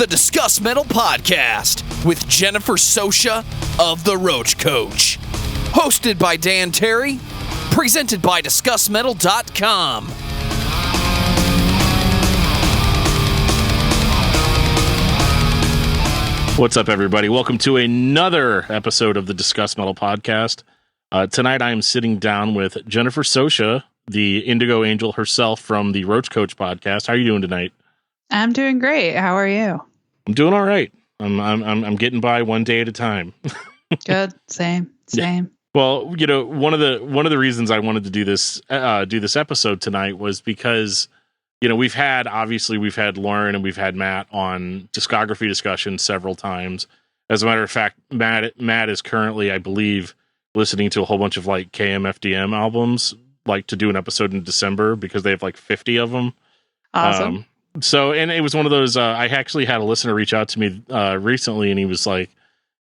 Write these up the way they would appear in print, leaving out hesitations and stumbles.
the Discuss Metal podcast with Jennifer Socia of the Roach Koach. Hosted by Dan Terry, presented by discussmetal.com. What's up, everybody? Welcome to another episode of the Discuss Metal podcast. Tonight I am sitting down with Jennifer Socia, the Indigo Angel herself from the Roach Koach podcast. How are you doing tonight? I'm doing great. How are you? I'm doing all right. I'm getting by one day at a time. Good. Same. Yeah. Well, you know, one of the reasons I wanted to do this episode tonight was because, you know, we've had Lauren and we've had Matt on discography discussion several times. As a matter of fact, Matt is currently, I believe, listening to a whole bunch of like KMFDM albums, like to do an episode in December because they have like 50 of them. Awesome. And it was one of those, I actually had a listener reach out to me recently, and he was like,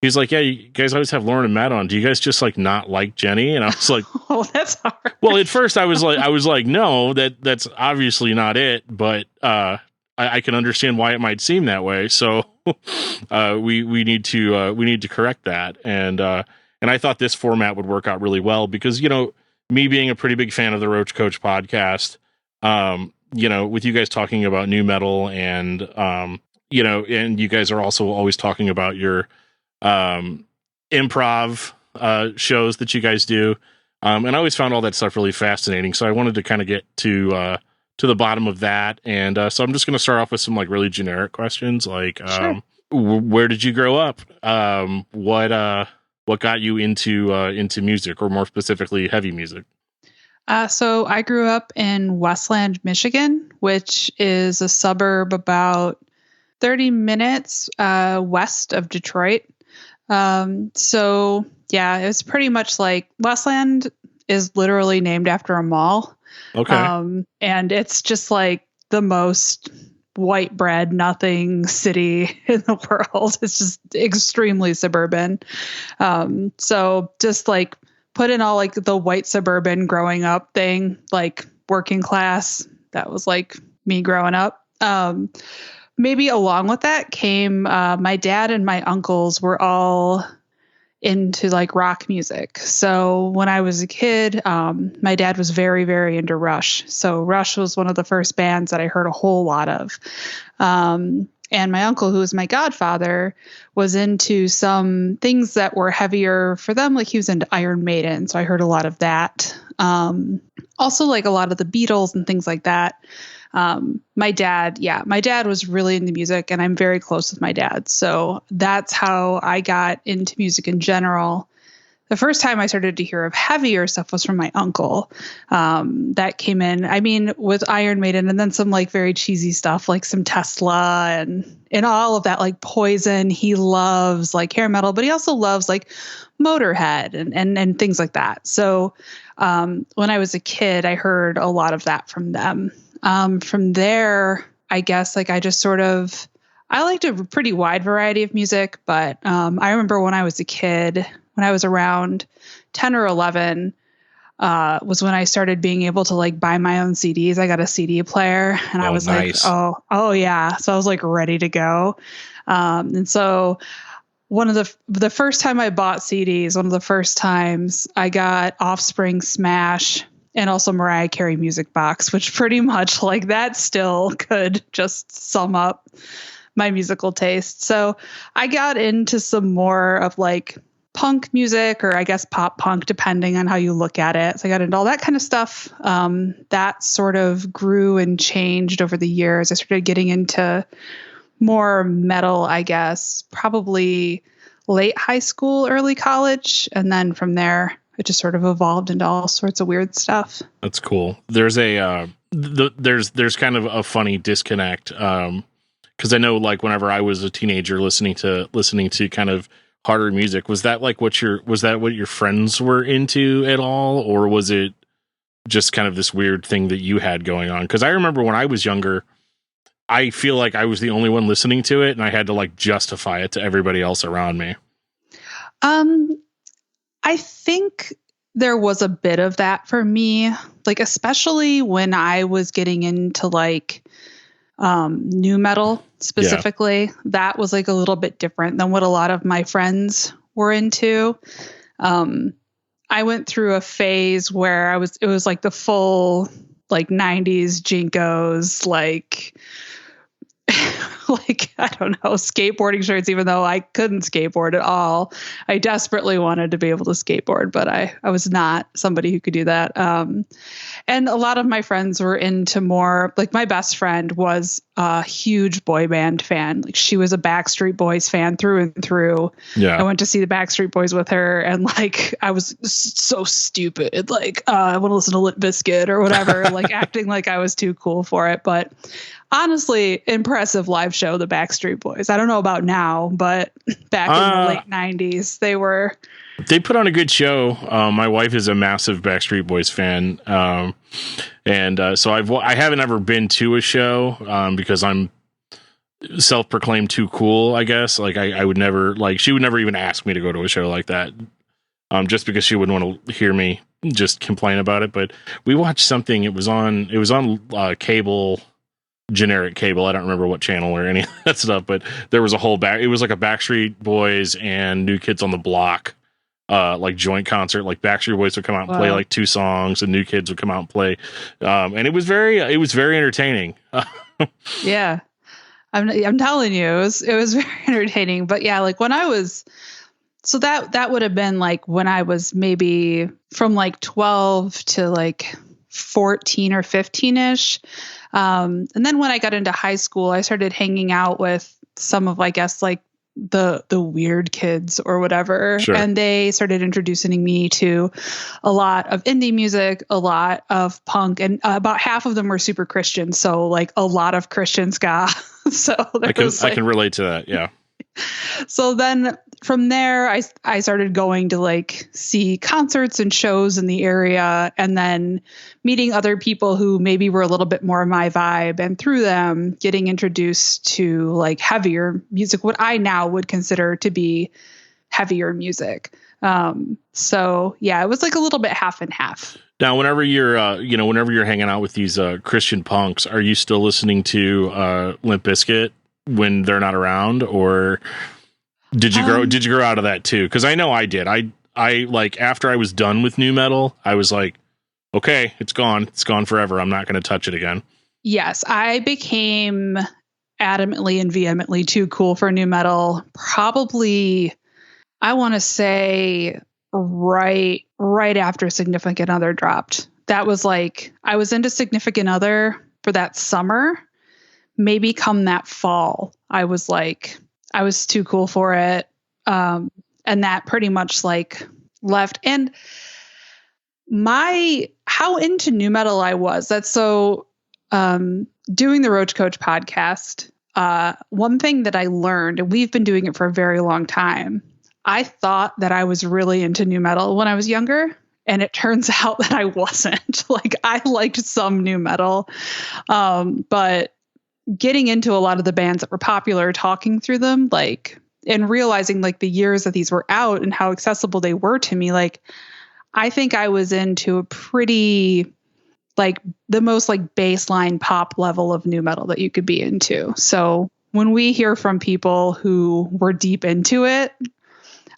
yeah, you guys always have Lauren and Matt on. Do you guys just like not like Jenny? And I was like, oh, that's hard. Well, at first I was like, no, that's obviously not it. But I can understand why it might seem that way. So we need to correct that. And I thought this format would work out really well because, you know, me being a pretty big fan of the Roach Koach podcast, you know, with you guys talking about new metal and, you know, and you guys are also always talking about your improv shows that you guys do. And I always found all that stuff really fascinating. So I wanted to kind of get to the bottom of that. And so I'm just going to start off with some like really generic questions. Like, Sure. Where did you grow up? What got you into music, or more specifically, heavy music? So I grew up in Westland, Michigan, which is a suburb about 30 minutes west of Detroit. So yeah, it was pretty much like Westland is literally named after a mall. Okay. And it's just like the most white bread, nothing city in the world. It's just extremely suburban. So just like put in all like the white suburban growing up thing, like working class. That was like me growing up. Maybe along with that came my dad and my uncles were all into like rock music. So when I was a kid, my dad was very, very into Rush. So Rush was one of the first bands that I heard a whole lot of. And my uncle, who was my godfather, was into some things that were heavier for them. Like he was into Iron Maiden. So I heard a lot of that. Also like a lot of the Beatles and things like that. My dad was really into music, and I'm very close with my dad. So that's how I got into music in general. The first time I started to hear of heavier stuff was from my uncle. That came in, I mean, with Iron Maiden, and then some like very cheesy stuff, like some Tesla and all of that, like Poison. He loves like hair metal, but he also loves like Motorhead and things like that. So when I was a kid, I heard a lot of that from them. From there, I guess like I liked a pretty wide variety of music, but I remember when I was a kid, when I was around 10 or 11, was when I started being able to like buy my own CDs. I got a CD player, and I was nice. like, oh yeah. So I was like ready to go. And so one of the first time I bought CDs, one of the first times I got Offspring, Smash, and also Mariah Carey Music Box, which pretty much like that still could just sum up my musical taste. So I got into some more of like punk music, or I guess pop punk, depending on how you look at it. So I got into all that kind of stuff. That sort of grew and changed over the years. I started getting into more metal, I guess, probably late high school, early college. And then from there, it just sort of evolved into all sorts of weird stuff. That's cool. There's there's kind of a funny disconnect. Cause I know like whenever I was a teenager listening to kind of harder music, was that what your friends were into at all? Or was it just kind of this weird thing that you had going on? Cause I remember when I was younger, I feel like I was the only one listening to it, and I had to like justify it to everybody else around me. I think there was a bit of that for me, like especially when I was getting into like nu metal specifically. That was like a little bit different than what a lot of my friends were into. I went through a phase where it was like the full like 90s Jinkos, like like, I don't know, skateboarding shirts, even though I couldn't skateboard at all. I desperately wanted to be able to skateboard, but I was not somebody who could do that. And a lot of my friends were into more, like my best friend was a huge boy band fan. Like she was a Backstreet Boys fan through and through. Yeah. I went to see the Backstreet Boys with her, and like I was so stupid. Like I want to listen to Limp Bizkit or whatever, like acting like I was too cool for it. But honestly, impressive live show, the Backstreet Boys. I don't know about now, but back in the late 90s, they put on a good show. My wife is a massive Backstreet Boys fan. So I haven't ever been to a show because I'm self-proclaimed too cool, I guess. Like I would never, like she would never even ask me to go to a show like that. Just because she wouldn't want to hear me just complain about it. But we watched something. It was on cable, generic cable. I don't remember what channel or any of that stuff, but there was a whole it was like a Backstreet Boys and New Kids on the Block like joint concert. Like Backstreet Boys would come out and play like 2 songs, and New Kids would come out and play, and it was very entertaining. Yeah, I'm telling you, it was very entertaining. But yeah, like when I was, so that would have been like when I was maybe from like 12 to like 14 or 15-ish. And then when I got into high school, I started hanging out with some of, I guess, like the weird kids or whatever. Sure. And they started introducing me to a lot of indie music, a lot of punk, and about half of them were super Christian. So like a lot of Christian ska. So I can relate to that. Yeah. So then from there, I started going to like see concerts and shows in the area, and then meeting other people who maybe were a little bit more my vibe, and through them getting introduced to like heavier music, what I now would consider to be heavier music. So yeah, it was like a little bit half and half. Now, whenever you're hanging out with these Christian punks, are you still listening to Limp Bizkit when they're not around, or did you grow out of that too? Because I know I did. I like after I was done with nu metal, I was like, okay, it's gone forever. I'm not going to touch it again. Yes, I became adamantly and vehemently too cool for nu metal. Probably, I want to say right after Significant Other dropped. That was like I was into Significant Other for that summer. Maybe come that fall, I was too cool for it. And that pretty much like left. And how into nu metal I was, that's so, doing the Roach Koach podcast. One thing that I learned, and we've been doing it for a very long time, I thought that I was really into nu metal when I was younger. And it turns out that I wasn't. Like I liked some nu metal, but getting into a lot of the bands that were popular, talking through them, like, and realizing like the years that these were out and how accessible they were to me, like, I think I was into a pretty, like, the most like baseline pop level of nu metal that you could be into. So when we hear from people who were deep into it,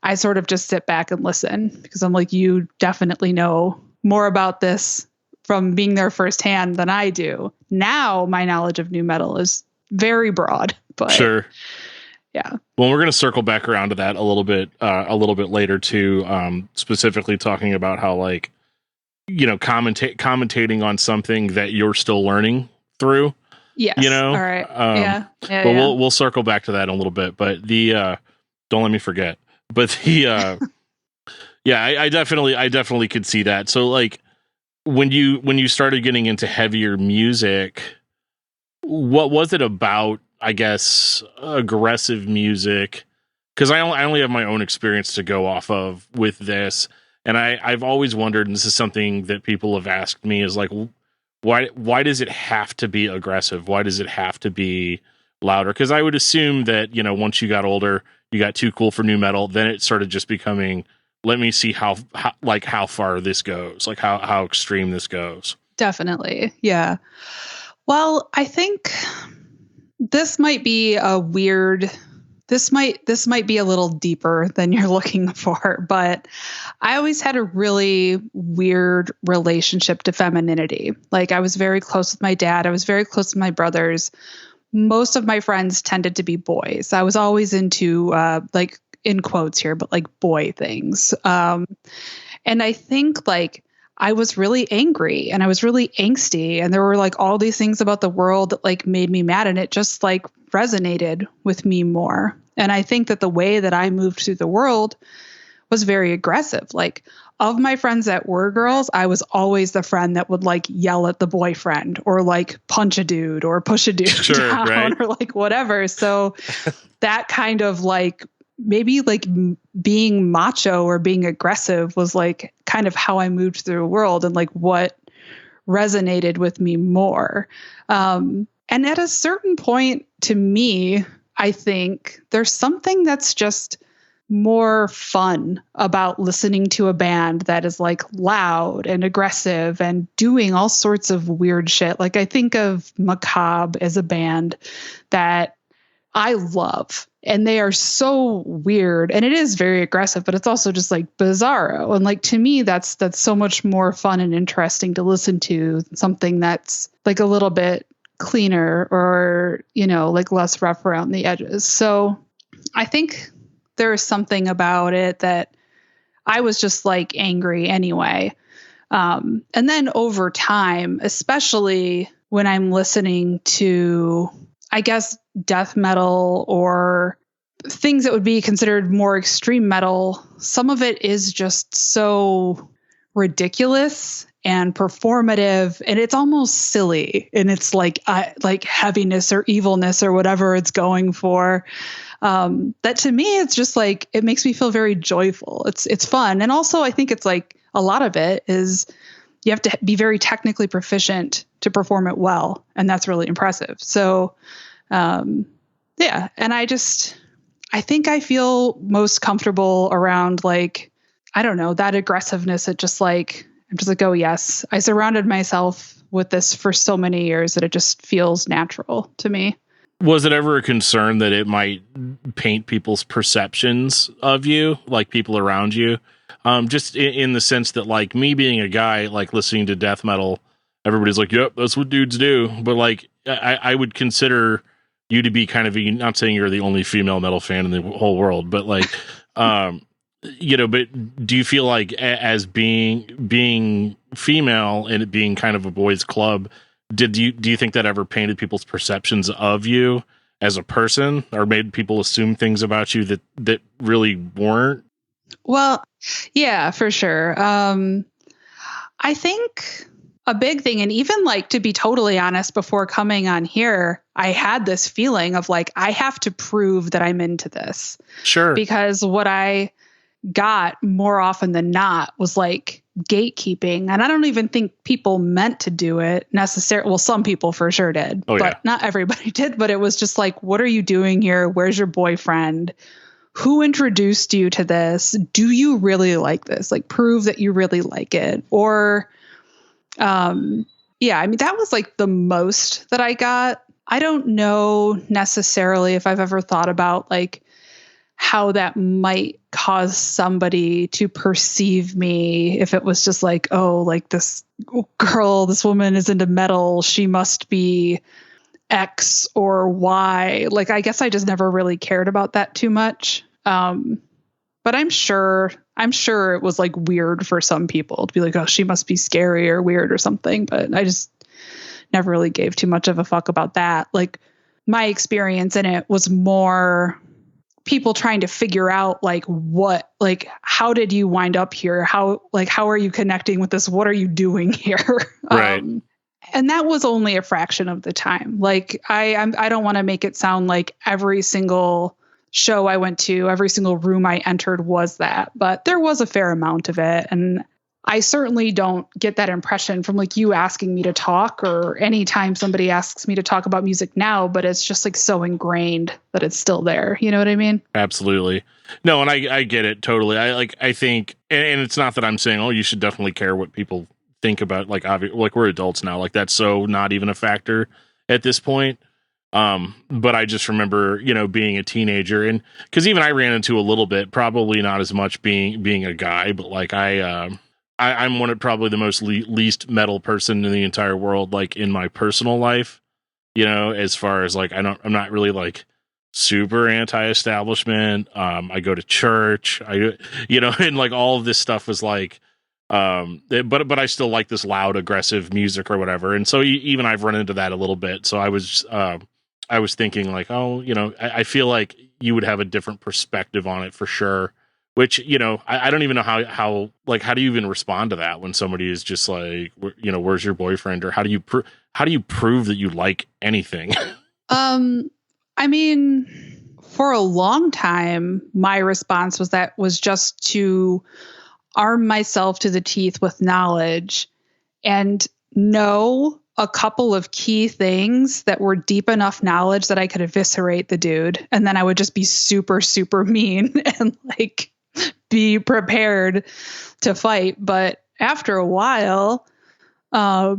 I sort of just sit back and listen because I'm like, you definitely know more about this from being there firsthand than I do. Now my knowledge of nu metal is very broad, but sure. Yeah. Well, we're going to circle back around to that a little bit later too. Specifically talking about how, like, you know, commentating on something that you're still learning through. Yes. You know, all right. Yeah. But we'll circle back to that in a little bit. But don't let me forget. But yeah, I definitely could see that. So like, when you started getting into heavier music, what was it about, I guess, aggressive music? Because I only have my own experience to go off of with this. And I've always wondered, and this is something that people have asked me, is like, why does it have to be aggressive? Why does it have to be louder? Because I would assume that, you know, once you got older, you got too cool for nu metal, then it started just becoming, let me see how far this goes, like how extreme this goes. Definitely. Yeah. Well, I think this might be a weird, this might be a little deeper than you're looking for, but I always had a really weird relationship to femininity. Like, I was very close with my dad. I was very close with my brothers. Most of my friends tended to be boys. I was always into, like, in quotes here, but like boy things. And I think like I was really angry and I was really angsty, and there were like all these things about the world that like made me mad, and it just like resonated with me more. And I think that the way that I moved through the world was very aggressive. Like, of my friends that were girls, I was always the friend that would like yell at the boyfriend or like punch a dude or push a dude down, right? Or like whatever. So that kind of like maybe like being macho or being aggressive was like kind of how I moved through the world and like what resonated with me more. And at a certain point, to me, I think there's something that's just more fun about listening to a band that is like loud and aggressive and doing all sorts of weird shit. Like, I think of Macabre as a band that I love, and they are so weird, and it is very aggressive, but it's also just like bizarro. And like, to me, that's so much more fun and interesting to listen to than something that's like a little bit cleaner or, you know, like less rough around the edges. So I think there is something about it that I was just like angry anyway. And then over time, especially when I'm listening to, I guess, death metal or things that would be considered more extreme metal, some of it is just so ridiculous and performative, and it's almost silly, and it's like heaviness or evilness or whatever it's going for. That to me, it's just like, it makes me feel very joyful. It's fun. And also I think it's like a lot of it is you have to be very technically proficient to perform it well. And that's really impressive. So, yeah. And I think I feel most comfortable around like, I don't know, that aggressiveness. It just like, I'm just like, oh yes, I surrounded myself with this for so many years that it just feels natural to me. Was it ever a concern that it might paint people's perceptions of you, like people around you? Just in the sense that, like, me being a guy, like, listening to death metal, everybody's like, yep, that's what dudes do. But, like, I would consider you to be kind of, not saying you're the only female metal fan in the whole world, but, like, you know, but do you feel like as being female and it being kind of a boys' club, do you think that ever painted people's perceptions of you as a person, or made people assume things about you that really weren't? Well, yeah, for sure. I think a big thing, and even like, to be totally honest, before coming on here, I had this feeling of like, I have to prove that I'm into this. Sure. Because what I got more often than not was like gatekeeping. And I don't even think people meant to do it necessarily. Well, some people for sure did, but not everybody did. But it was just like, what are you doing here? Where's your boyfriend? Who introduced you to this? Do you really like this? Like, prove that you really like it. Or, yeah, I mean, that was like the most that I got. I don't know necessarily if I've ever thought about like how that might cause somebody to perceive me if it was just like, oh, like this girl, this woman is into metal, she must be X or Y. Like, I guess I just never really cared about that too much. But I'm sure it was like weird for some people to be like, oh, she must be scary or weird or something. But I just never really gave too much of a fuck about that. Like, my experience in it was more people trying to figure out like what, like, how did you wind up here? How are you connecting with this? What are you doing here? Right. And that was only a fraction of the time. Like, I don't want to make it sound like every single show I went to, every single room I entered was that, but there was a fair amount of it. And I certainly don't get that impression from like you asking me to talk or anytime somebody asks me to talk about music now, but it's just like so ingrained that it's still there. You know what I mean? Absolutely. No, and I get it totally. I think, and it's not that I'm saying, oh, you should definitely care what people think about, like, like we're adults now, like that's so not even a factor at this point. But I just remember, being a teenager, and because even I ran into a little bit, probably not as much being a guy, but like I'm one of probably the most least metal person in the entire world, like in my personal life, as far as like, I'm not really like super anti-establishment. I go to church, and like all of this stuff was like, but I still like this loud, aggressive music or whatever. And so even I've run into that a little bit. So I was thinking like, oh, I feel like you would have a different perspective on it for sure. Which, I don't even know how do you even respond to that when somebody is just like, where's your boyfriend? Or how do you prove that you like anything? I mean, for a long time, my response was just to arm myself to the teeth with knowledge and know a couple of key things that were deep enough knowledge that I could eviscerate the dude. And then I would just be super, super mean and like be prepared to fight. But after a while, I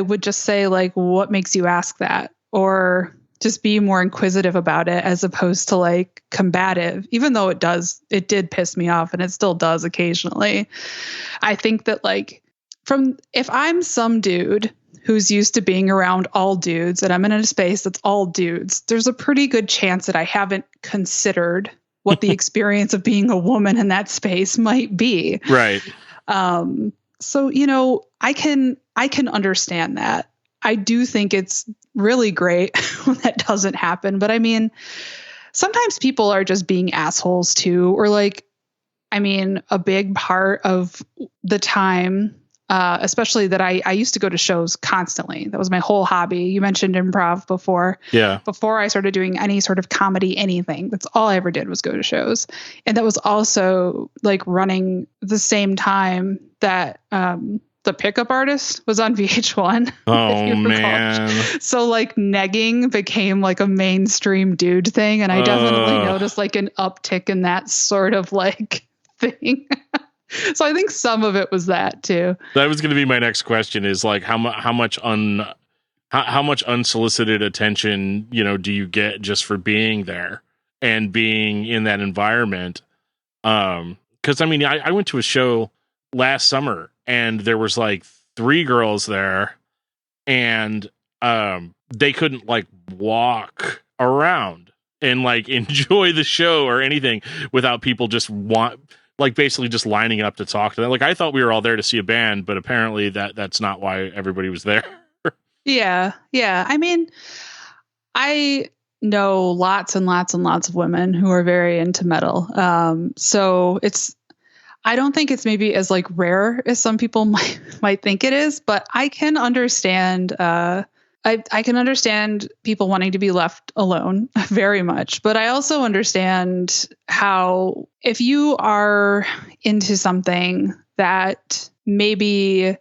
would just say like, what makes you ask that? Or just be more inquisitive about it as opposed to like combative, even though it did piss me off and it still does occasionally. I think that like if I'm some dude who's used to being around all dudes and I'm in a space that's all dudes, there's a pretty good chance that I haven't considered what the experience of being a woman in that space might be. Right. So, I can understand that. I do think it's really great when that doesn't happen. But I mean, sometimes people are just being assholes too, or like, a big part of the time, especially that I used to go to shows constantly. That was my whole hobby. You mentioned improv before. Yeah. Before I started doing any sort of comedy, anything, that's all I ever did was go to shows. And that was also like running the same time that, The Pickup Artist was on VH1. Oh, man. So like negging became like a mainstream dude thing. And I definitely noticed like an uptick in that sort of like thing. So I think some of it was that too. That was going to be my next question is like, how much unsolicited attention, do you get just for being there and being in that environment? Cause I went to a show last summer and there was like 3 girls there and, they couldn't like walk around and like enjoy the show or anything without people just basically just lining up to talk to them. Like I thought we were all there to see a band, but apparently that's not why everybody was there. Yeah. Yeah. I know lots and lots and lots of women who are very into metal. So I don't think it's maybe as like rare as some people might think it is, but I can understand, I can understand people wanting to be left alone very much, but I also understand how if you are into something that maybe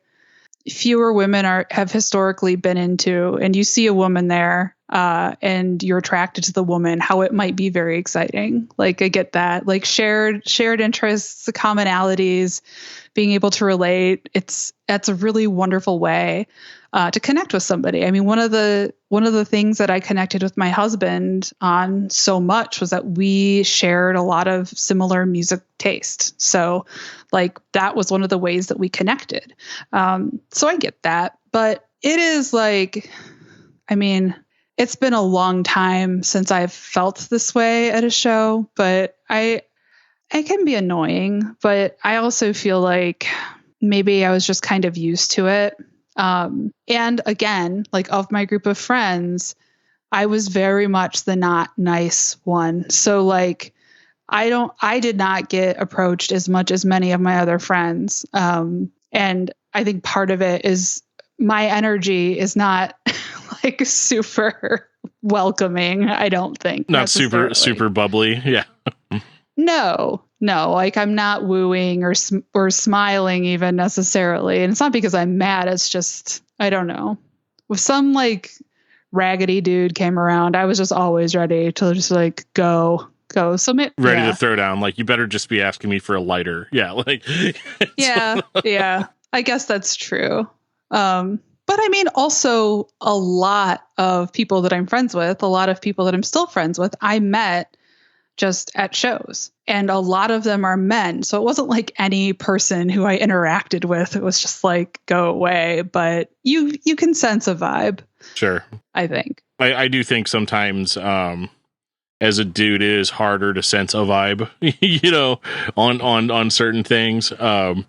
fewer women have historically been into, and you see a woman there and you're attracted to the woman, how it might be very exciting. Like I get that, like shared interests, commonalities, being able to relate. That's a really wonderful way to connect with somebody. I mean, one of the things that I connected with my husband on so much was that we shared a lot of similar music taste. So like that was one of the ways that we connected. So I get that, but it is like, it's been a long time since I've felt this way at a show, but I can be annoying, but I also feel like maybe I was just kind of used to it. And again, like of my group of friends, I was very much the not nice one. So like, I did not get approached as much as many of my other friends. And I think part of it is my energy is not like super welcoming. I don't think not super bubbly. Yeah. No, like I'm not wooing or smiling even necessarily. And it's not because I'm mad. It's just, I don't know. If some like raggedy dude came around, I was just always ready to just like go. So ready to throw down. Like, you better just be asking me for a lighter. Yeah. Like, yeah. I guess that's true. But I mean, also a lot of people that I'm friends with, a lot of people that I'm still friends with, I met just at shows. And a lot of them are men. So it wasn't like any person who I interacted with. It was just like, go away. But you can sense a vibe. Sure. I think. I do think sometimes as a dude, it is harder to sense a vibe, on certain things. And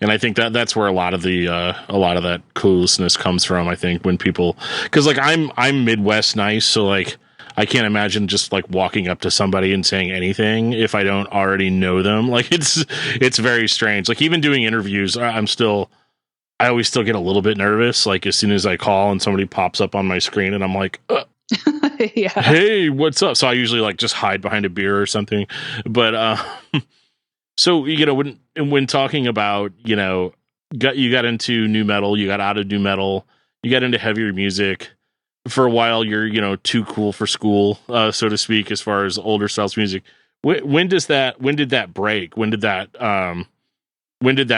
I think that's where a lot of that cluelessness comes from. I think when people, because like I'm Midwest nice, so like I can't imagine just like walking up to somebody and saying anything if I don't already know them. Like it's very strange. Like even doing interviews, I always still get a little bit nervous. Like as soon as I call and somebody pops up on my screen and I'm like, yeah. Hey, what's up? So I usually like just hide behind a beer or something. But so when talking about you got into new metal, you got out of new metal, you got into heavier music. For a while, you're too cool for school, so to speak, as far as older styles music. When did that break? When did that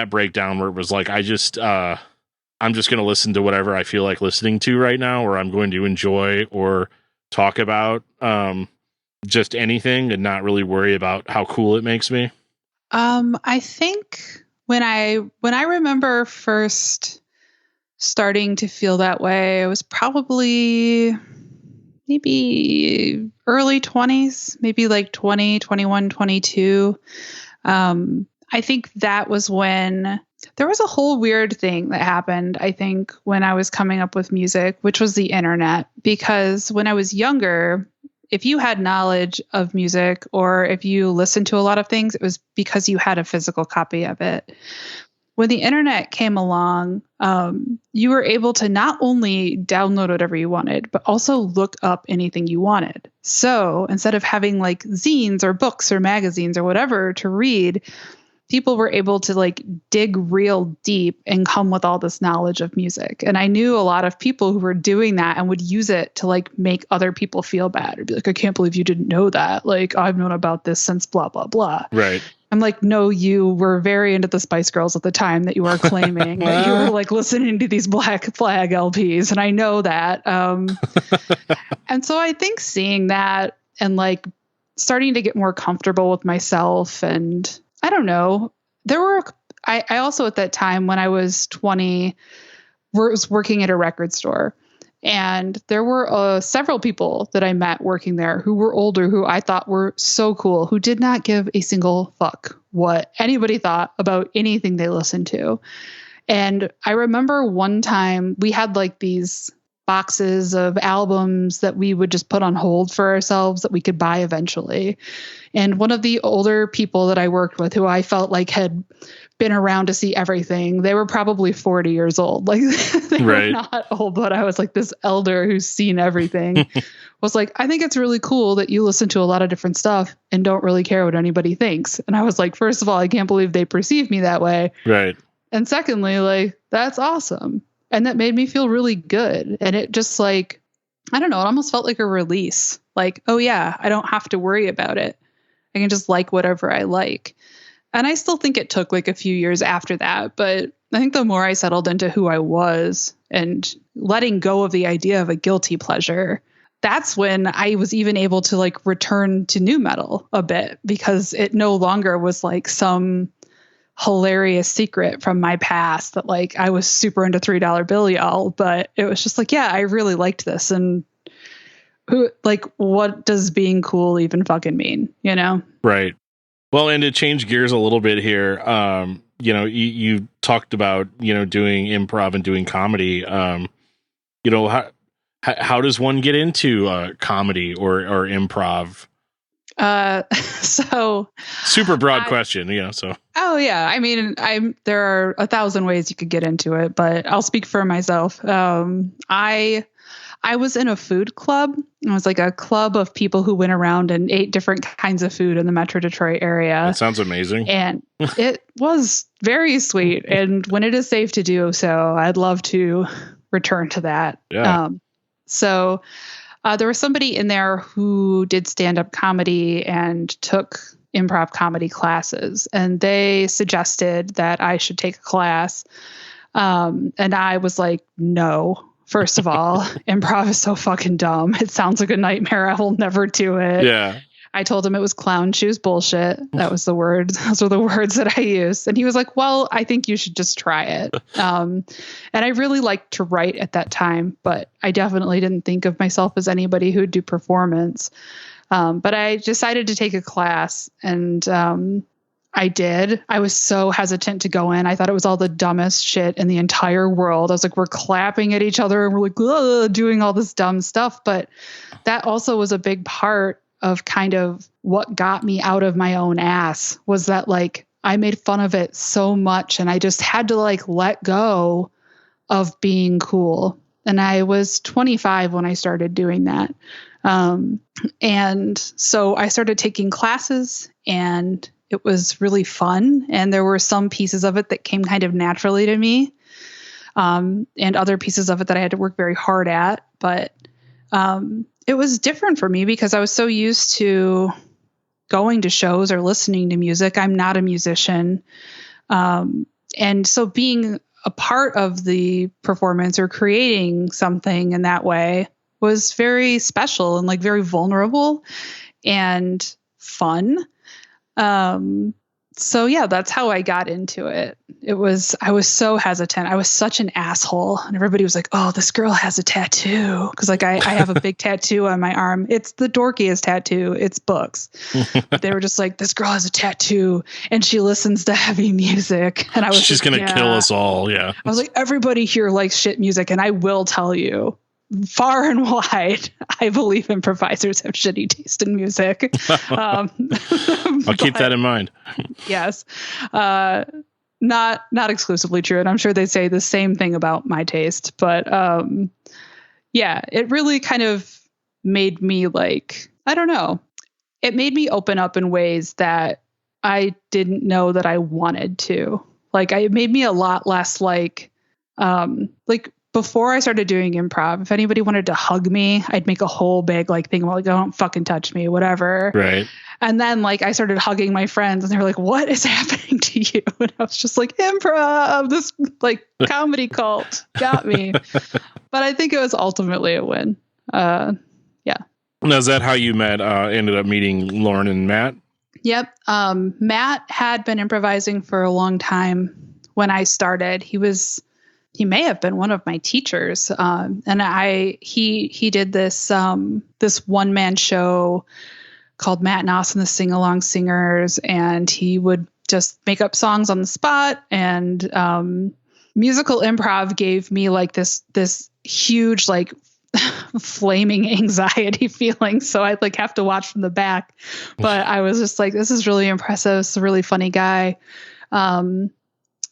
break down where it was like I'm just going to listen to whatever I feel like listening to right now, or I'm going to enjoy or talk about just anything and not really worry about how cool it makes me? I think when I remember first starting to feel that way, it was probably maybe early 20s, maybe like 20, 21, 22. I think that was when there was a whole weird thing that happened, I think, when I was coming up with music, which was the internet. Because when I was younger, if you had knowledge of music or if you listened to a lot of things, it was because you had a physical copy of it. When the internet came along, you were able to not only download whatever you wanted, but also look up anything you wanted. So instead of having like zines or books or magazines or whatever to read, people were able to like dig real deep and come with all this knowledge of music. And I knew a lot of people who were doing that and would use it to like make other people feel bad. Or be like, I can't believe you didn't know that. Like, I've known about this since blah, blah, blah. Right. I'm like, no, you were very into the Spice Girls at the time that you were claiming that you were like listening to these Black Flag LPs. And I know that. And so I think seeing that and like starting to get more comfortable with myself, and I don't know, I also at that time when I was 20 was working at a record store. And there were several people that I met working there who were older, who I thought were so cool, who did not give a single fuck what anybody thought about anything they listened to. And I remember one time we had like these boxes of albums that we would just put on hold for ourselves that we could buy eventually. And one of the older people that I worked with, who I felt like had been around to see everything, they were probably 40 years old. Like they Right. were not old, but I was like this elder who's seen everything. Was like, I think it's really cool that you listen to a lot of different stuff and don't really care what anybody thinks. And I was like, first of all, I can't believe they perceive me that way. Right. And secondly, like, that's awesome. And that made me feel really good. And it just like, I don't know, it almost felt like a release. Like, oh yeah, I don't have to worry about it. I can just like whatever I like. And I still think it took like a few years after that. But I think the more I settled into who I was and letting go of the idea of a guilty pleasure, that's when I was even able to like return to new metal a bit, because it no longer was like some hilarious secret from my past that like I was super into $3 Bill Y'all, but it was just like, yeah, I really liked this. And who, like, what does being cool even fucking mean, you know? Right. Well, and to change gears a little bit here, you talked about, doing improv and doing comedy. How does one get into comedy or improv? So super broad question, so. Oh yeah. I mean, there are 1,000 ways you could get into it, but I'll speak for myself. I was in a food club. It was like a club of people who went around and ate different kinds of food in the Metro Detroit area. That sounds amazing. And it was very sweet. And when it is safe to do so, I'd love to return to that. Yeah. So there was somebody in there who did stand-up comedy and took improv comedy classes. And they suggested that I should take a class. And I was like, no. First of all, improv is so fucking dumb. It sounds like a nightmare. I will never do it. Yeah. I told him it was clown shoes bullshit. That was the word. Those were the words that I used. And he was like, well, I think you should just try it. And I really liked to write at that time, but I definitely didn't think of myself as anybody who'd do performance. But I decided to take a class, and I did. I was so hesitant to go in. I thought it was all the dumbest shit in the entire world. I was like, we're clapping at each other and we're like, doing all this dumb stuff. But that also was a big part of kind of what got me out of my own ass, was that like I made fun of it so much, and I just had to like let go of being cool. And I was 25 when I started doing that. And so I started taking classes, and it was really fun. And there were some pieces of it that came kind of naturally to me, and other pieces of it that I had to work very hard at. But it was different for me because I was so used to going to shows or listening to music. I'm not a musician. And so being a part of the performance or creating something in that way was very special and like very vulnerable and fun. So yeah, that's how I got into it. I was so hesitant. I was such an asshole. And everybody was like, oh, this girl has a tattoo. Cause like I have a big tattoo on my arm. It's the dorkiest tattoo. It's books. They were just like, this girl has a tattoo and she listens to heavy music. And I was she's going to kill us all. Yeah. I was like, everybody here likes shit music. And I will tell you, far and wide, I believe improvisers have shitty taste in music. I'll keep that in mind. Yes. Not exclusively true. And I'm sure they say the same thing about my taste. But yeah, it really kind of made me like, I don't know. It made me open up in ways that I didn't know that I wanted to. Like, it made me a lot less like before I started doing improv, if anybody wanted to hug me, I'd make a whole big like thing about like, don't fucking touch me, whatever. Right. And then like I started hugging my friends, and they were like, what is happening to you? And I was just like, improv, this like comedy cult got me. But I think it was ultimately a win. Yeah. Now, is that how you ended up meeting Lauren and Matt? Yep. Matt had been improvising for a long time when I started. He may have been one of my teachers. And he did this one-man show called Matt Noss and the Sing-Along Singers. And he would just make up songs on the spot. And musical improv gave me like this huge, like flaming anxiety feeling. So I'd like have to watch from the back, but I was just like, this is really impressive. This is a really funny guy. And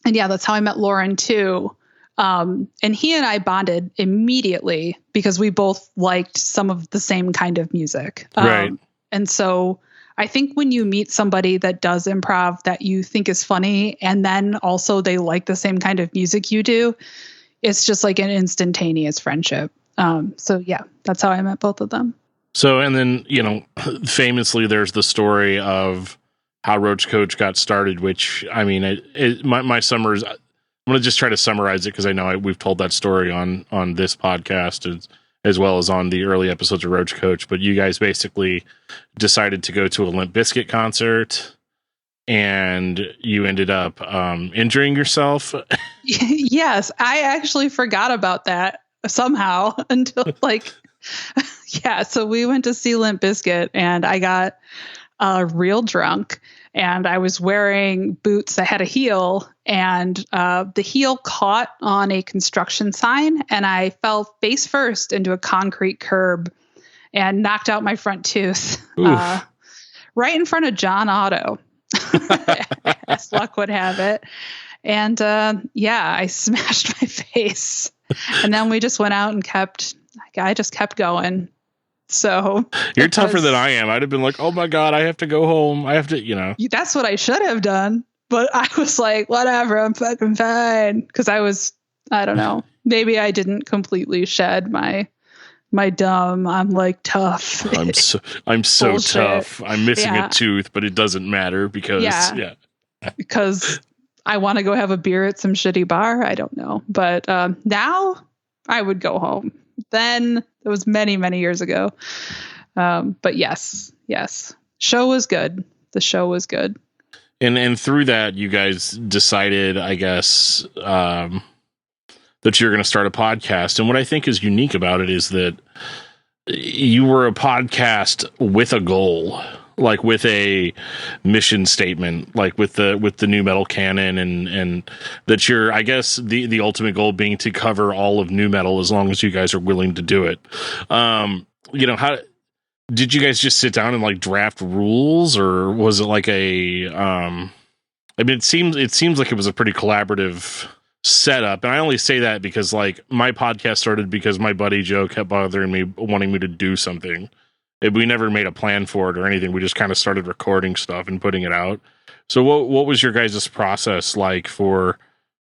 yeah, that's how I met Lauren too. And he and I bonded immediately because we both liked some of the same kind of music. Right. And so I think when you meet somebody that does improv that you think is funny, and then also they like the same kind of music you do, it's just like an instantaneous friendship. So yeah, that's how I met both of them. So, and then, famously there's the story of how Roach Koach got started, which, I mean, my summers, I'm going to just try to summarize it because I know we've told that story on this podcast as well as on the early episodes of Roach Koach. But you guys basically decided to go to a Limp Bizkit concert, and you ended up injuring yourself. Yes, I actually forgot about that somehow until yeah. So we went to see Limp Bizkit, and I got real drunk. And I was wearing boots that had a heel, and the heel caught on a construction sign, and I fell face first into a concrete curb and knocked out my front tooth right in front of John Otto, as luck would have it. And yeah, I smashed my face. And then we just went out and I just kept going. So you're tougher than I am. I'd have been like, oh my God, I have to go home. I have to, That's what I should have done. But I was like, whatever, I'm fucking fine. Because I don't know, maybe I didn't completely shed my dumb, I'm like tough. I'm so tough. I'm missing a tooth, but it doesn't matter because, because I want to go have a beer at some shitty bar. I don't know. But now I would go home. Then it was many, many years ago. But yes. Show was good. The show was good. And through that, you guys decided, I guess, that you're going to start a podcast. And what I think is unique about it is that you were a podcast with a goal, like with a mission statement, like with the new metal canon, and that you're, I guess, the ultimate goal being to cover all of new metal as long as you guys are willing to do it. How did you guys just sit down and like draft rules, or was it like a it seems like it was a pretty collaborative setup. And I only say that because like my podcast started because my buddy Joe kept bothering me, wanting me to do something. We never made a plan for it or anything. We just kind of started recording stuff and putting it out. So what was your guys' process like for,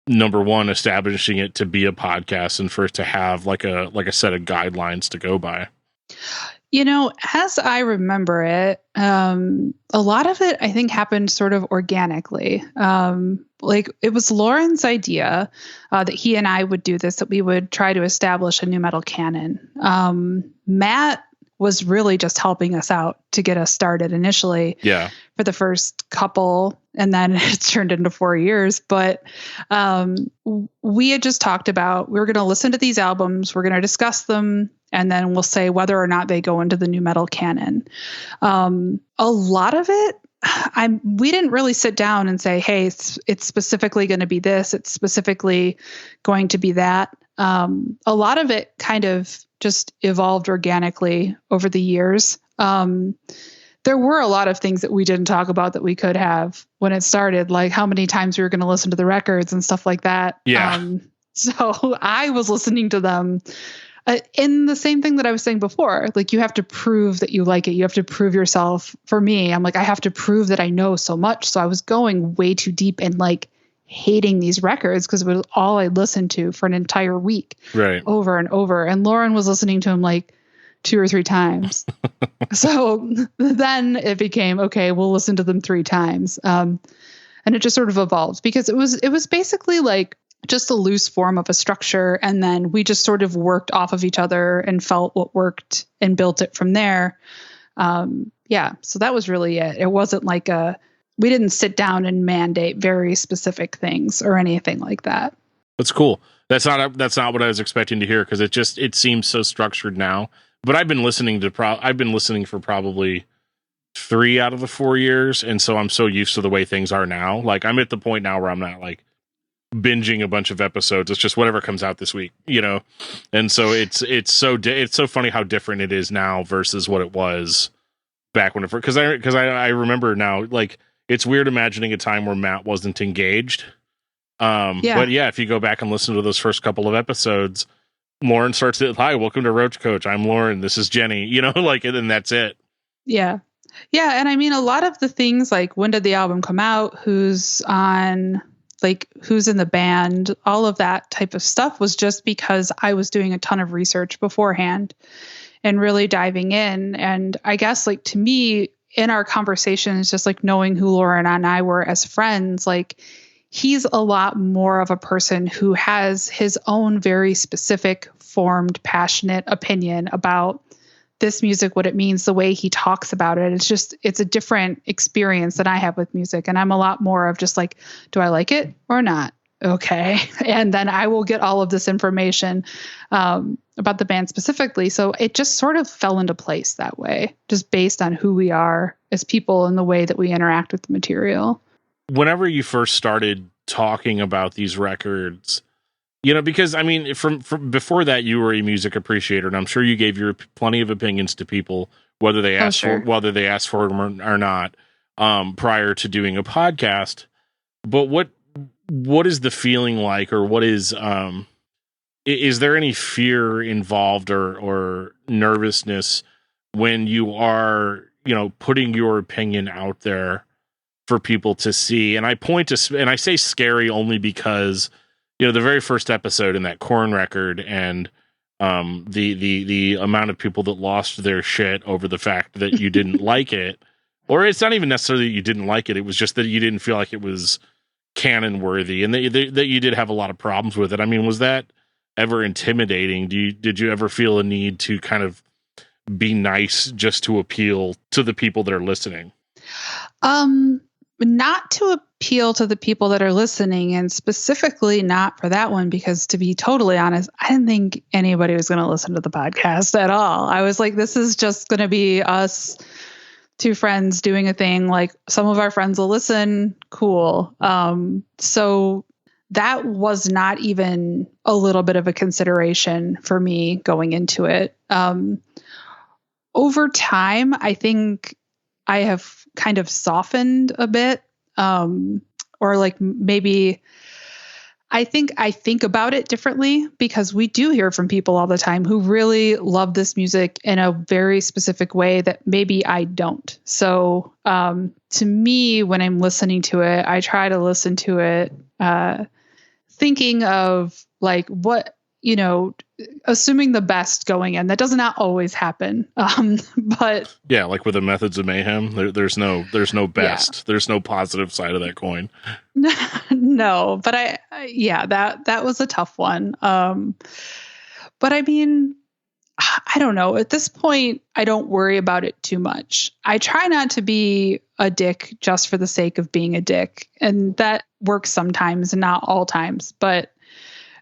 number one, establishing it to be a podcast, and for it to have like a set of guidelines to go by? As I remember it, a lot of it, I think, happened sort of organically. Like it was Lauren's idea that he and I would do this, that we would try to establish a new metal canon. Matt was really just helping us out to get us started initially for the first couple, and then it turned into 4 years. But we had just talked about, we were going to listen to these albums, we're going to discuss them, and then we'll say whether or not they go into the new metal canon. A lot of it, we didn't really sit down and say, hey, it's specifically going to be this, it's specifically going to be that. A lot of it kind of just evolved organically over the years. There were a lot of things that we didn't talk about that we could have when it started, like how many times we were going to listen to the records and stuff like that. Yeah. So I was listening to them in the same thing that I was saying before. Like, you have to prove that you like it. You have to prove yourself. For me, I'm like, I have to prove that I know so much. So I was going way too deep and like hating these records because it was all I listened to for an entire week, right, over and over. And Lauren was listening to him like 2 or 3 times. So then it became, okay, we'll listen to them 3 times. And it just sort of evolved because it was basically like just a loose form of a structure. And then we just sort of worked off of each other and felt what worked and built it from there. So that was really it. It wasn't like we didn't sit down and mandate very specific things or anything like that. That's cool. That's not what I was expecting to hear, because it seems so structured now. But I've been listening for probably 3 out of the 4 years, and so I'm so used to the way things are now. Like, I'm at the point now where I'm not like binging a bunch of episodes. It's just whatever comes out this week, And so it's so funny how different it is now versus what it was back when because I remember now, like, it's weird imagining a time where Matt wasn't engaged. But yeah, if you go back and listen to those first couple of episodes, Lauren starts it. Hi, welcome to Roach Koach. I'm Lauren. This is Jenny. Like, and then that's it. Yeah. Yeah. And I mean, a lot of the things like, when did the album come out? Who's on, like, who's in the band? All of that type of stuff was just because I was doing a ton of research beforehand and really diving in. And I guess, like, to me, in our conversations, just like knowing who Lauren and I were as friends, like, he's a lot more of a person who has his own very specific, formed, passionate opinion about this music, what it means, the way he talks about it. It's a different experience than I have with music. And I'm a lot more of just like, do I like it or not? Okay. And then I will get all of this information about the band specifically. So it just sort of fell into place that way, just based on who we are as people and the way that we interact with the material. Whenever you first started talking about these records, because I mean, from before that, you were a music appreciator, and I'm sure you gave your plenty of opinions to people, whether they asked for them or not, prior to doing a podcast. But what is the feeling like, or what is there any fear involved or nervousness when you are, putting your opinion out there for people to see? And I I say scary only because, the very first episode in that Korn record, and the amount of people that lost their shit over the fact that you didn't like it, or it's not even necessarily that you didn't like it. It was just that you didn't feel like it was canon worthy, and that you did have a lot of problems with it. I mean, was that ever intimidating? Did you ever feel a need to kind of be nice just to appeal to the people that are listening? Not to appeal to the people that are listening, and specifically not for that one, because to be totally honest, I didn't think anybody was going to listen to the podcast at all. I was like, this is just going to be us two friends doing a thing. Like, some of our friends will listen. Cool. So that was not even a little bit of a consideration for me going into it. Over time, I think I have kind of softened a bit, or like maybe I think about it differently, because we do hear from people all the time who really love this music in a very specific way that maybe I don't. So to me, when I'm listening to it, I try to listen to it thinking of like what, assuming the best going in. That does not always happen. But yeah, like with the Methods of Mayhem, there's no best. Yeah. There's no positive side of that coin. No, but that was a tough one. But I mean, I don't know. At this point, I don't worry about it too much. I try not to be a dick just for the sake of being a dick. And that works sometimes and not all times, but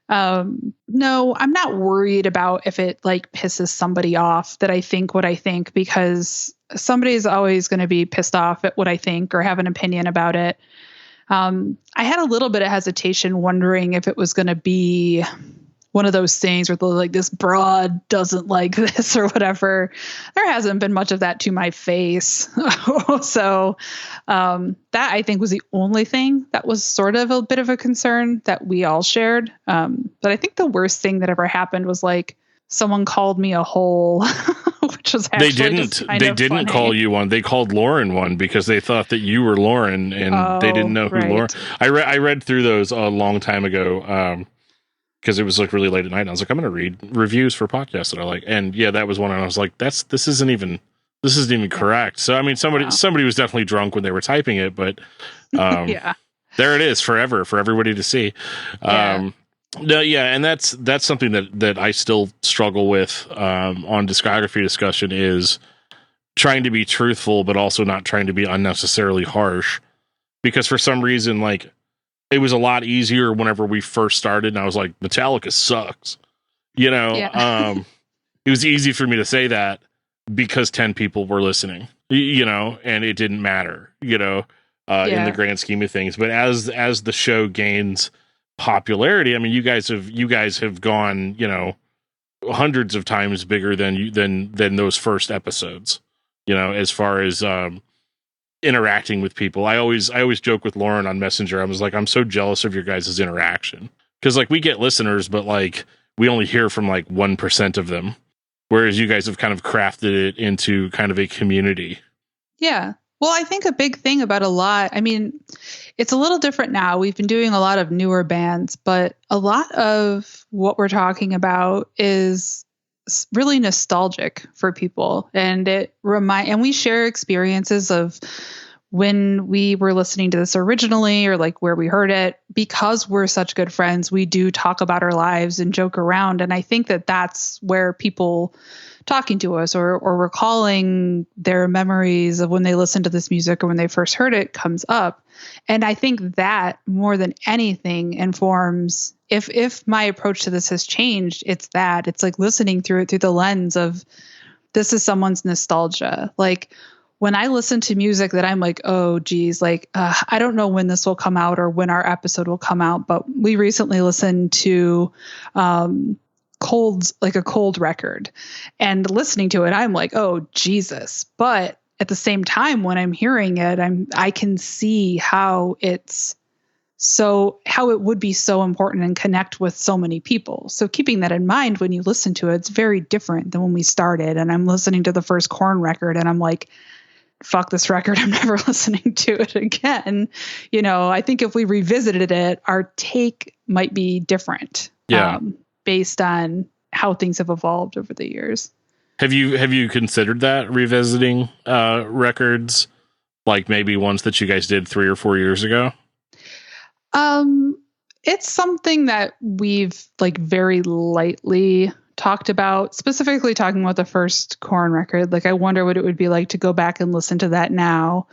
no, I'm not worried about if it like pisses somebody off that I think what I think, because somebody's always going to be pissed off at what I think or have an opinion about it. I had a little bit of hesitation wondering if it was going to be one of those things where like this broad doesn't like this or whatever. There hasn't been much of that to my face. So that I think was the only thing that was sort of a bit of a concern that we all shared. But I think the worst thing that ever happened was like someone called me a hole, which was actually they didn't call you one. They called Lauren one because they thought that you were Lauren, and they didn't know who Lauren. I read through those a long time ago. Because it was like really late at night, and I was like, I'm going to read reviews for podcasts that I like, and yeah, that was one. And I was like, this isn't even correct. So I mean, somebody was definitely drunk when they were typing it, but yeah, there it is forever for everybody to see. No, yeah, and that's something that I still struggle with on discography discussion, is trying to be truthful, but also not trying to be unnecessarily harsh, because for some reason, like, it was a lot easier whenever we first started, and I was like, Metallica sucks. Yeah. It was easy for me to say that because 10 people were listening, and it didn't matter, in the grand scheme of things. But as the show gains popularity, I mean, you guys have gone, hundreds of times bigger than those first episodes, as far as, interacting with people. I always joke with Lauren on Messenger. I was like, I'm so jealous of your guys' interaction, because like we get listeners, but like we only hear from like 1% of them, whereas you guys have kind of crafted it into kind of a community. Yeah. Well, I think a big thing about I mean, it's a little different now. We've been doing a lot of newer bands, but a lot of what we're talking about is really nostalgic for people, and and we share experiences of when we were listening to this originally, or like where we heard it. Because we're such good friends, we do talk about our lives and joke around, and I think that that's where people talking to us or recalling their memories of when they listened to this music or when they first heard it comes up. And I think that more than anything informs, if my approach to this has changed, it's like listening through it through the lens of, this is someone's nostalgia. Like when I listen to music that I'm like, oh geez, like I don't know when this will come out or when our episode will come out, but we recently listened to a Cold record, and listening to it, I'm like, oh Jesus. But at the same time, when I'm hearing it, I can see how it would be so important and connect with so many people. So keeping that in mind when you listen to it, it's very different than when we started. And I'm listening to the first Korn record and I'm like, fuck this record, I'm never listening to it again. I think if we revisited it, our take might be different. Yeah. Based on how things have evolved over the years. Have you considered that, revisiting records, like maybe ones that you guys did 3 or 4 years ago? It's something that we've like very lightly talked about, specifically talking about the first Korn record. Like, I wonder what it would be like to go back and listen to that now.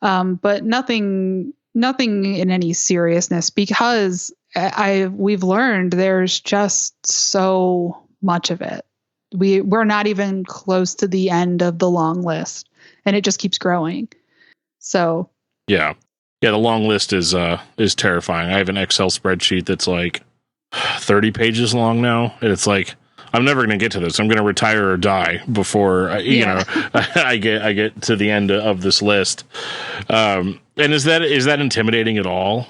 But nothing in any seriousness, because we've learned there's just so much of it. We're not even close to the end of the long list, and it just keeps growing. So Yeah. The long list is terrifying. I have an Excel spreadsheet that's like 30 pages long now, and it's like, I'm never going to get to this. I'm going to retire or die before I get to the end of this list. And is that intimidating at all?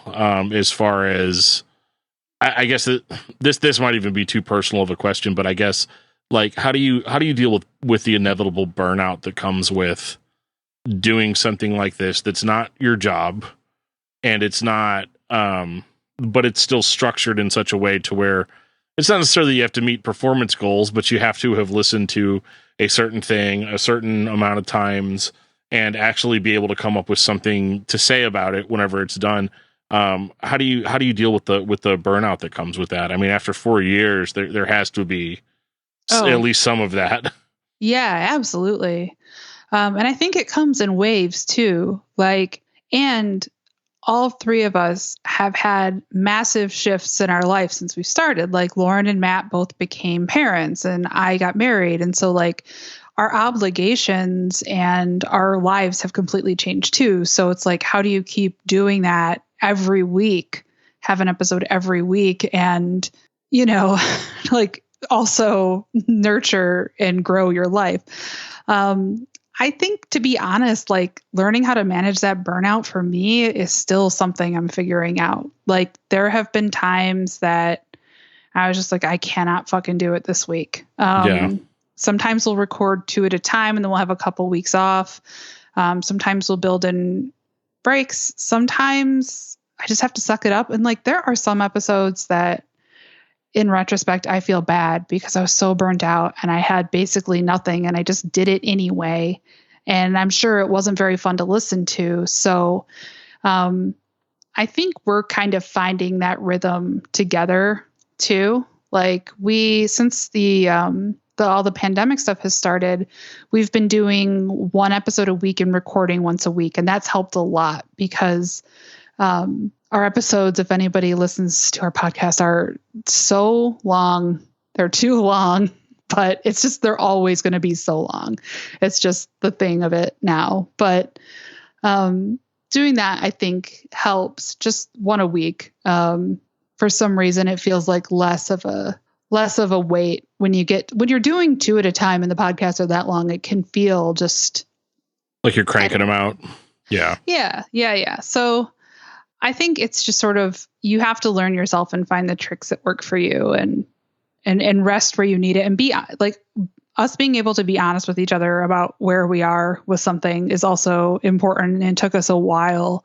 As far as I guess this might even be too personal of a question, but I guess, like, how do you deal with the inevitable burnout that comes with doing something like this that's not your job, and it's not but it's still structured in such a way to where it's not necessarily you have to meet performance goals, but you have to have listened to a certain thing a certain amount of times and actually be able to come up with something to say about it whenever it's done. How do you deal with the burnout that comes with that? I mean, after 4 years, there has to be at least some of that. Yeah, absolutely. And I think it comes in waves too. And all three of us have had massive shifts in our life since we started. Like, Lauren and Matt both became parents, and I got married. And so, like, our obligations and our lives have completely changed too. So it's like, how do you keep doing that every week, have an episode every week, and, like, also nurture and grow your life? I think, to be honest, like, learning how to manage that burnout for me is still something I'm figuring out. Like, there have been times that I was just like, I cannot fucking do it this week. Sometimes we'll record 2 at a time and then we'll have a couple weeks off. Sometimes we'll build in breaks. Sometimes I just have to suck it up. And, like, there are some episodes that, in retrospect, I feel bad because I was so burnt out and I had basically nothing and I just did it anyway. And I'm sure it wasn't very fun to listen to. So I think we're kind of finding that rhythm together too. Like, since all the pandemic stuff has started, we've been doing 1 episode a week and recording once a week. And that's helped a lot because our episodes, if anybody listens to our podcast, are so long. They're too long, but it's just, they're always going to be so long. It's just the thing of it now. But doing that, I think, helps. Just 1 a week. For some reason, it feels like less of a weight when you're doing 2 at a time and the podcasts are that long. It can feel just like you're cranking them out. Yeah. Yeah. So I think it's just sort of, you have to learn yourself and find the tricks that work for you and rest where you need it, and be like, us being able to be honest with each other about where we are with something is also important, and took us a while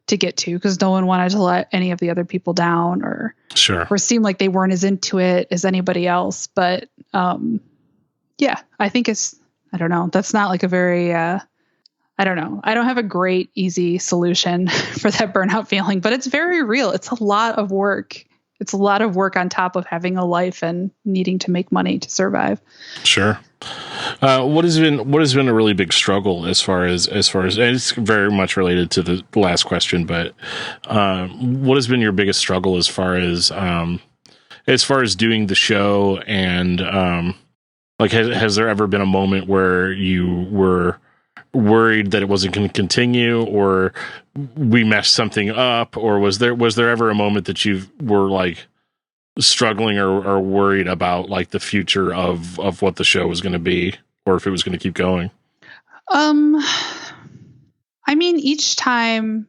to get to, because no one wanted to let any of the other people down or seem like they weren't as into it as anybody else. But yeah, I think I don't know. That's not like a very, I don't know. I don't have a great, easy solution for that burnout feeling, but it's very real. It's a lot of work. It's a lot of work on top of having a life and needing to make money to survive. Sure. What has been a really big struggle as far as, and it's very much related to the last question, but what has been your biggest struggle as far as doing the show? And like, has there ever been a moment where you were worried that it wasn't going to continue, or we messed something up, or was there ever a moment that you were like struggling or worried about like the future of what the show was going to be, or if it was going to keep going? I mean, each time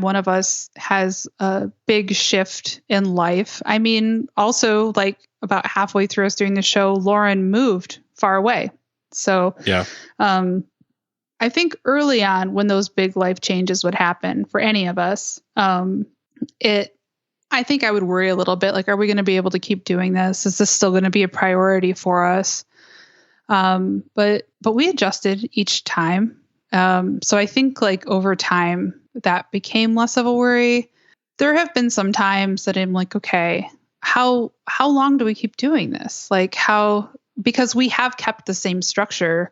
one of us has a big shift in life. I mean, also, like, about halfway through us doing the show, Lauren moved far away. So yeah. I think early on, when those big life changes would happen for any of us, I think I would worry a little bit, like, are we going to be able to keep doing this? Is this still going to be a priority for us? But we adjusted each time. So I think, like, over time that became less of a worry. there have been some times that I'm like, okay, how long do we keep doing this? Like because we have kept the same structure.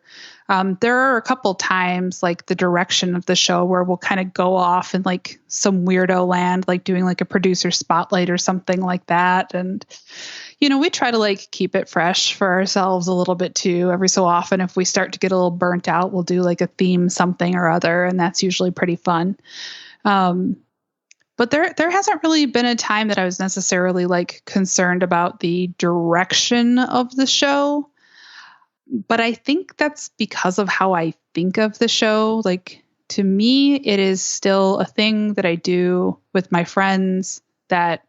There are a couple times like the direction of the show where we'll kind of go off in like some weirdo land, like doing like a producer spotlight or something like that. And, we try to like keep it fresh for ourselves a little bit too. Every so often, if we start to get a little burnt out, we'll do like a theme something or other. And that's usually pretty fun. But there hasn't really been a time that I was necessarily like concerned about the direction of the show. But I think that's because of how I think of the show. Like, to me, it is still a thing that I do with my friends that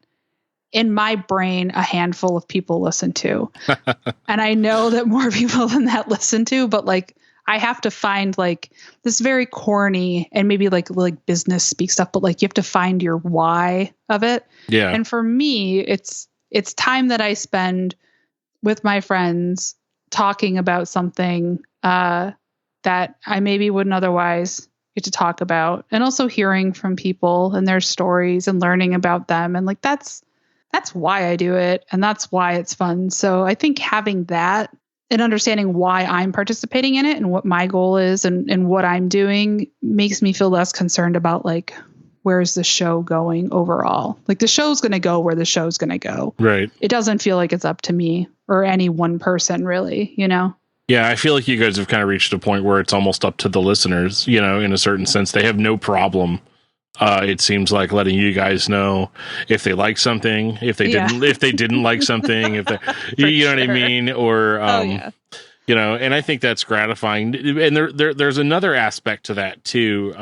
in my brain, a handful of people listen to. And I know that more people than that listen to, but like, I have to find like this very corny and maybe like business speak stuff, but like you have to find your why of it. Yeah. And for me, it's time that I spend with my friends talking about something that I maybe wouldn't otherwise get to talk about, and also hearing from people and their stories and learning about them. And like that's why I do it, and that's why it's fun. So I think having that and understanding why I'm participating in it and what my goal is and what I'm doing makes me feel less concerned about like, where's the show going overall? Like the show's going to go where the show's going to go. Right. It doesn't feel like it's up to me or any one person really, Yeah, I feel like you guys have kind of reached a point where it's almost up to the listeners, in a certain sense. They have no problem. It seems like letting you guys know if they like something, if they didn't like something, if they, you know what I mean? Or, and I think that's gratifying. And there's another aspect to that too.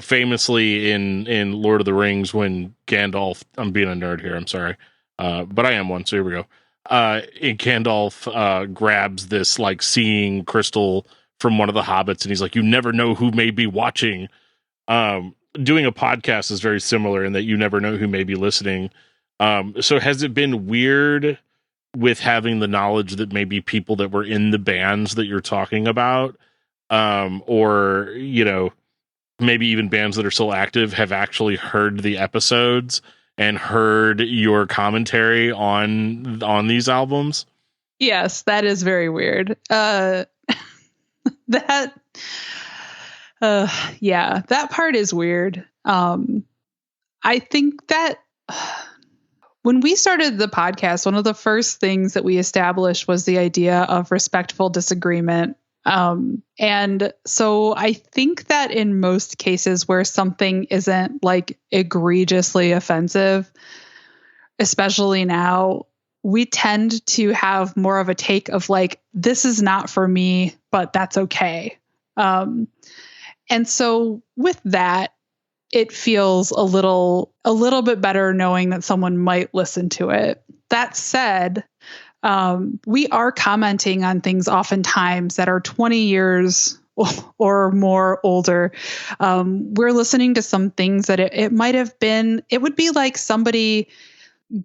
Famously in Lord of the Rings, when Gandalf, I'm being a nerd here, I'm sorry. But I am one. So here we go. Gandalf, grabs this like seeing crystal from one of the hobbits. And he's like, you never know who may be watching. Doing a podcast is very similar in that you never know who may be listening. So has it been weird with having the knowledge that maybe people that were in the bands that you're talking about, or, maybe even bands that are still active have actually heard the episodes and heard your commentary on these albums? Yes, that is very weird. That part is weird. I think that when we started the podcast, one of the first things that we established was the idea of respectful disagreement. And so I think that in most cases where something isn't like egregiously offensive, especially now, we tend to have more of a take of like, this is not for me, but that's okay. And so with that, it feels a little bit better knowing that someone might listen to it. That said, we are commenting on things oftentimes that are 20 years or more older. We're listening to some things that it might have been, it would be like somebody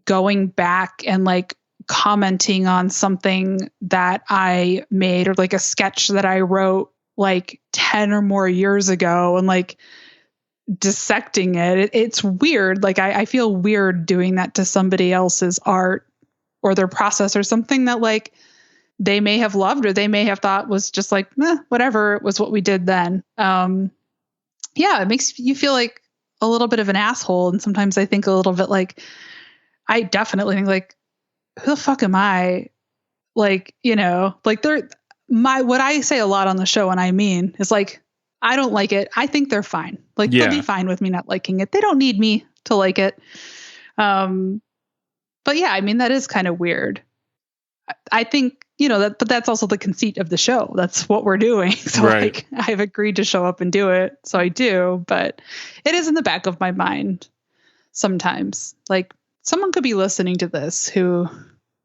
going back and like commenting on something that I made or like a sketch that I wrote like 10 or more years ago and like dissecting it. It's weird. Like I feel weird doing that to somebody else's art or their process or something that like they may have loved or they may have thought was just like, whatever, it was what we did then. It makes you feel like a little bit of an asshole. And sometimes I think a little bit like, I definitely think like, who the fuck am I? Like, like what I say a lot on the show and I mean is like, I don't like it. I think they're fine. Like they'll be fine with me not liking it. They don't need me to like it. But yeah, I mean, that is kind of weird. I think, but that's also the conceit of the show. That's what we're doing. So like I've agreed to show up and do it. So I do, but it is in the back of my mind sometimes. Like someone could be listening to this who,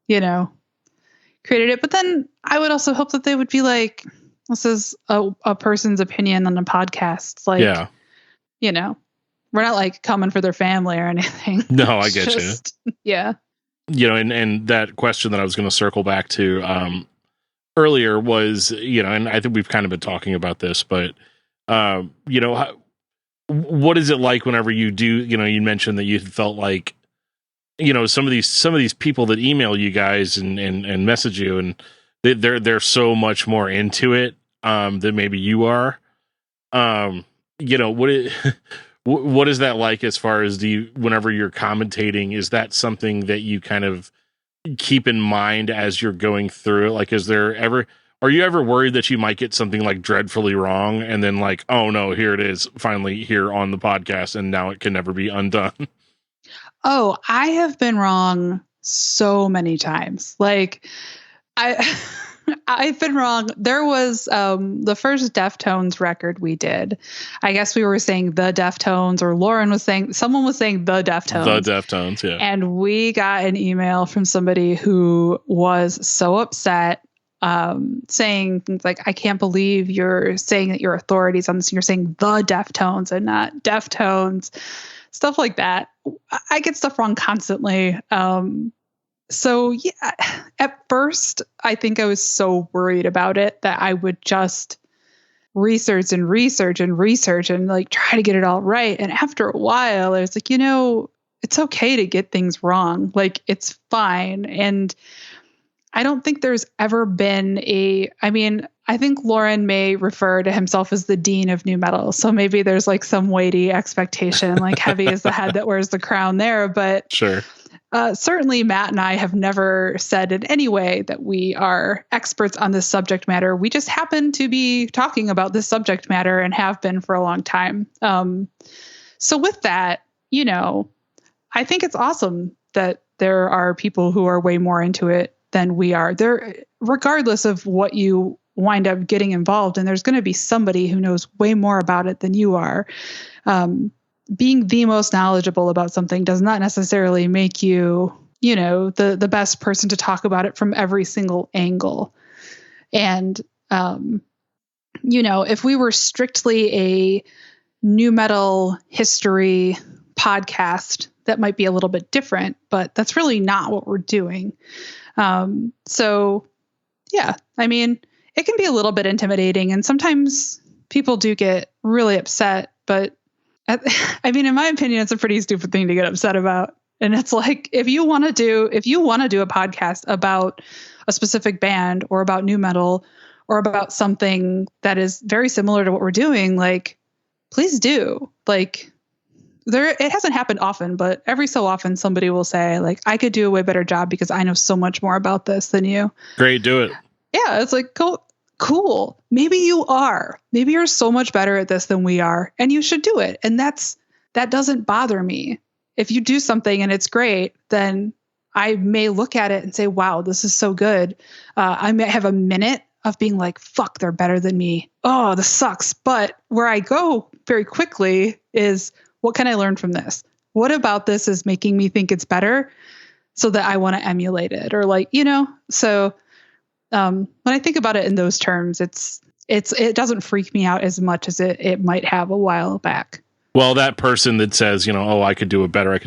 created it. But then I would also hope that they would be like, this is a person's opinion on a podcast. Like, we're not like coming for their family or anything. No, I get you. Yeah. And that question that I was going to circle back to earlier was, and I think we've kind of been talking about this, but, what is it like whenever you do, you mentioned that you felt like, some of these people that email you guys and message you, and they're so much more into it than maybe you are. What is that like as far as whenever you're commentating, is that something that you kind of keep in mind as you're going through it? Like, are you ever worried that you might get something like dreadfully wrong and then like, oh no, here it is finally here on the podcast and now it can never be undone? Oh, I have been wrong so many times. Like I've been wrong. There was the first Deftones record we did. I guess we were saying the Deftones, or someone was saying the Deftones. The Deftones, yeah. And we got an email from somebody who was so upset, saying things like, I can't believe you're saying that you're authorities on this. You're saying the Deftones and not Deftones. Stuff like that. I get stuff wrong constantly. So yeah, at first, I think I was so worried about it that I would just research and like try to get it all right. And after a while, I was like, it's okay to get things wrong. Like, it's fine. And I don't think there's ever been I think Lauren may refer to himself as the dean of nu metal. So maybe there's like some weighty expectation, like heavy is the head that wears the crown there. But sure. Certainly Matt and I have never said in any way that we are experts on this subject matter. We just happen to be talking about this subject matter and have been for a long time. So with that, I think it's awesome that there are people who are way more into it than we are. Regardless of what you wind up getting involved in, there's going to be somebody who knows way more about it than you are. Being the most knowledgeable about something does not necessarily make you, the best person to talk about it from every single angle. And, if we were strictly a nu metal history podcast, that might be a little bit different, but that's really not what we're doing. So yeah, it can be a little bit intimidating, and sometimes people do get really upset, but in my opinion, it's a pretty stupid thing to get upset about. And it's like, if you want to do a podcast about a specific band or about nu metal or about something that is very similar to what we're doing, like, please do. Like, it hasn't happened often, but every so often somebody will say, like, I could do a way better job because I know so much more about this than you. Great, do it. Yeah, it's like, cool. Maybe you are. Maybe you're so much better at this than we are, and you should do it. And that doesn't bother me. If you do something and it's great, then I may look at it and say, wow, this is so good. I may have a minute of being like, fuck, they're better than me. Oh, this sucks. But where I go very quickly is, what can I learn from this? What about this is making me think it's better so that I want to emulate it? Or like, so when I think about it in those terms, it doesn't freak me out as much as it might have a while back. Well, that person that says, oh, I could do it better.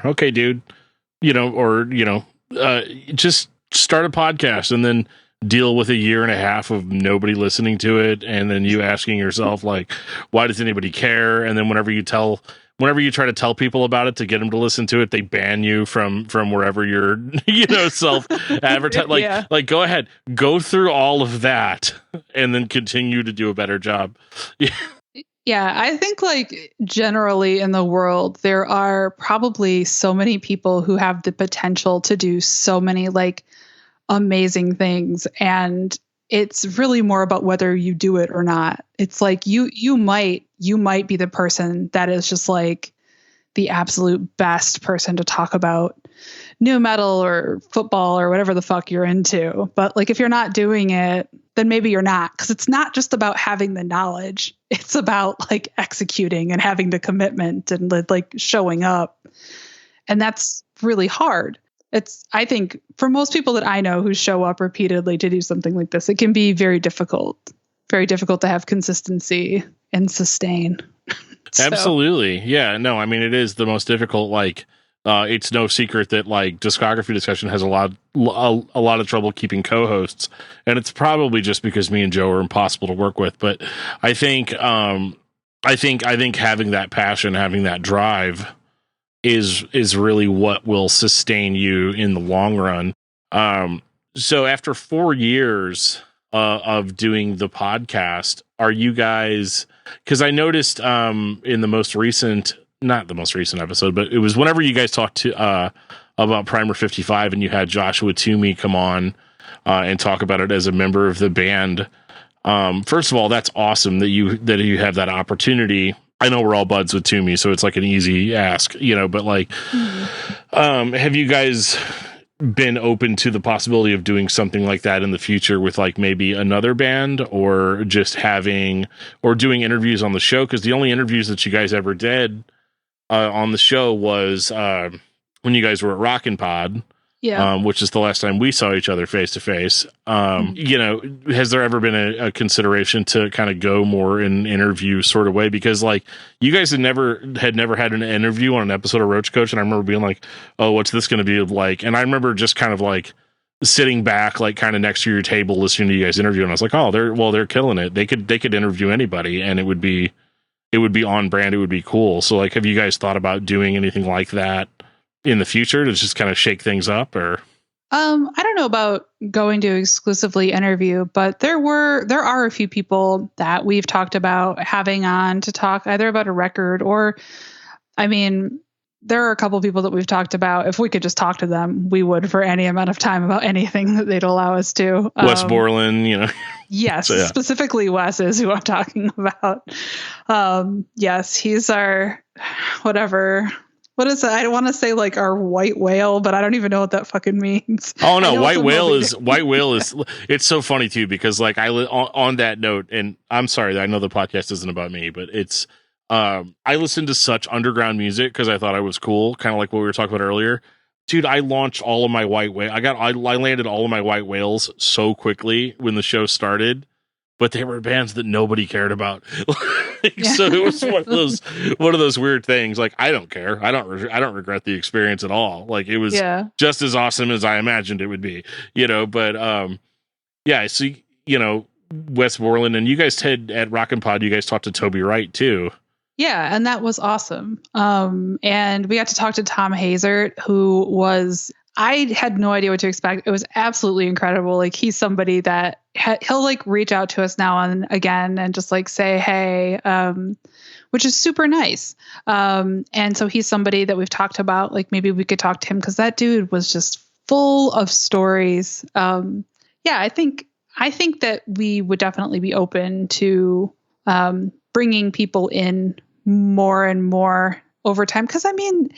Okay, dude, just start a podcast and then deal with a year and a half of nobody listening to it. And then you asking yourself, like, why does anybody care? And then whenever you try to tell people about it to get them to listen to it, they ban you from wherever you're, self advertise. Like, go ahead, go through all of that and then continue to do a better job. Yeah, I think like generally in the world, there are probably so many people who have the potential to do so many like amazing things. And it's really more about whether you do it or not. It's like you might be the person that is just like the absolute best person to talk about nu metal or football or whatever the fuck you're into. But like, if you're not doing it, then maybe you're not, because it's not just about having the knowledge. It's about like executing and having the commitment and like showing up. And that's really hard. I think for most people that I know who show up repeatedly to do something like this, it can be very difficult to have consistency and sustain. Absolutely. Yeah, no, it is the most difficult. Like, it's no secret that like discography discussion has a lot of trouble keeping co-hosts, and it's probably just because me and Joe are impossible to work with. But I think I think having that passion, having that drive is really what will sustain you in the long run. So after 4 years of doing the podcast, are you guys, because I noticed in the most recent, not the most recent episode, but it was whenever you guys talked to about Primer 55 and you had Joshua Toomey come on and talk about it as a member of the band. First of all, that's awesome that you have that opportunity. I know we're all buds with Toomey, so it's like an easy ask, but like, have you guys been open to the possibility of doing something like that in the future with like maybe another band, or just doing interviews on the show? Because the only interviews that you guys ever did on the show was when you guys were at Rockin' Pod. Yeah. Which is the last time we saw each other face to face. Has there ever been a consideration to kind of go more in interview sort of way? Because like you guys had never had an interview on an episode of Roach Koach, and I remember being like, "Oh, what's this going to be like?" And I remember just kind of like sitting back, like kind of next to your table, listening to you guys interview, and I was like, "Oh, they're killing it. They could interview anybody, and it would be on brand. It would be cool." So like, have you guys thought about doing anything like that in the future to just kind of shake things up? Or I don't know about going to exclusively interview, but there are a few people that we've talked about having on to talk either about a record, or I mean, there are a couple of people that we've talked about. If we could just talk to them, we would for any amount of time about anything that they'd allow us to. Wes Borland, Yes, So, yeah. Specifically Wes is who I'm talking about. Yes, he's our whatever. What is that? I don't want to say like our white whale, but I don't even know what that fucking means. Oh no, white whale is it's so funny too, because like on that note, and I'm sorry, I know the podcast isn't about me, but it's I listened to such underground music because I thought I was cool, kind of like what we were talking about earlier. Dude, I launched all of my white whale. I landed all of my white whales so quickly when the show started, but they were bands that nobody cared about. So it was one of those weird things. Like, I don't care. I don't regret the experience at all. Like, it was just as awesome as I imagined it would be, but, yeah, so, Wes Borland, and you guys had at Rockin' Pod, you guys talked to Toby Wright too. Yeah. And that was awesome. And we got to talk to Tom Hazert, who I had no idea what to expect. It was absolutely incredible. Like, he's somebody that he'll like reach out to us now and again and just like say, hey, which is super nice. And so he's somebody that we've talked about, like maybe we could talk to him, because that dude was just full of stories. I think that we would definitely be open to bringing people in more and more over time. Because I mean,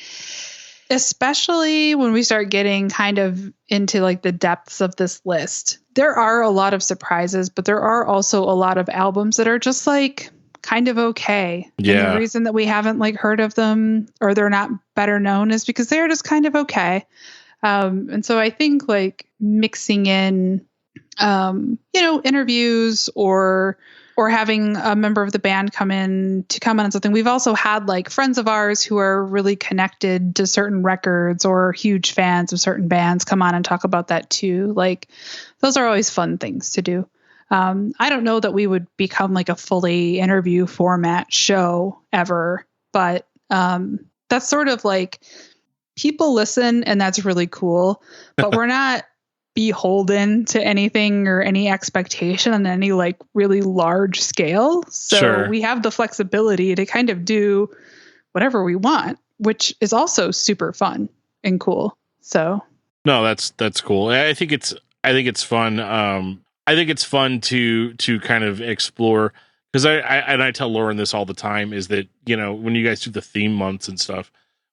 especially when we start getting kind of into like the depths of this list, there are a lot of surprises, but there are also a lot of albums that are just like kind of okay. Yeah. And the reason that we haven't like heard of them or they're not better known is because they're just kind of okay. And so I think like mixing in, interviews or having a member of the band come in to comment on something. We've also had like friends of ours who are really connected to certain records or huge fans of certain bands come on and talk about that too. Like, those are always fun things to do. I don't know that we would become like a fully interview format show ever, but that's sort of like people listen and that's really cool, but we're not beholden to anything or any expectation on any like really large scale. So we have the flexibility to kind of do whatever we want, which is also super fun and cool. So no, that's cool. I think it's fun. I think it's fun to kind of explore, because I tell Lauren this all the time, is that, when you guys do the theme months and stuff,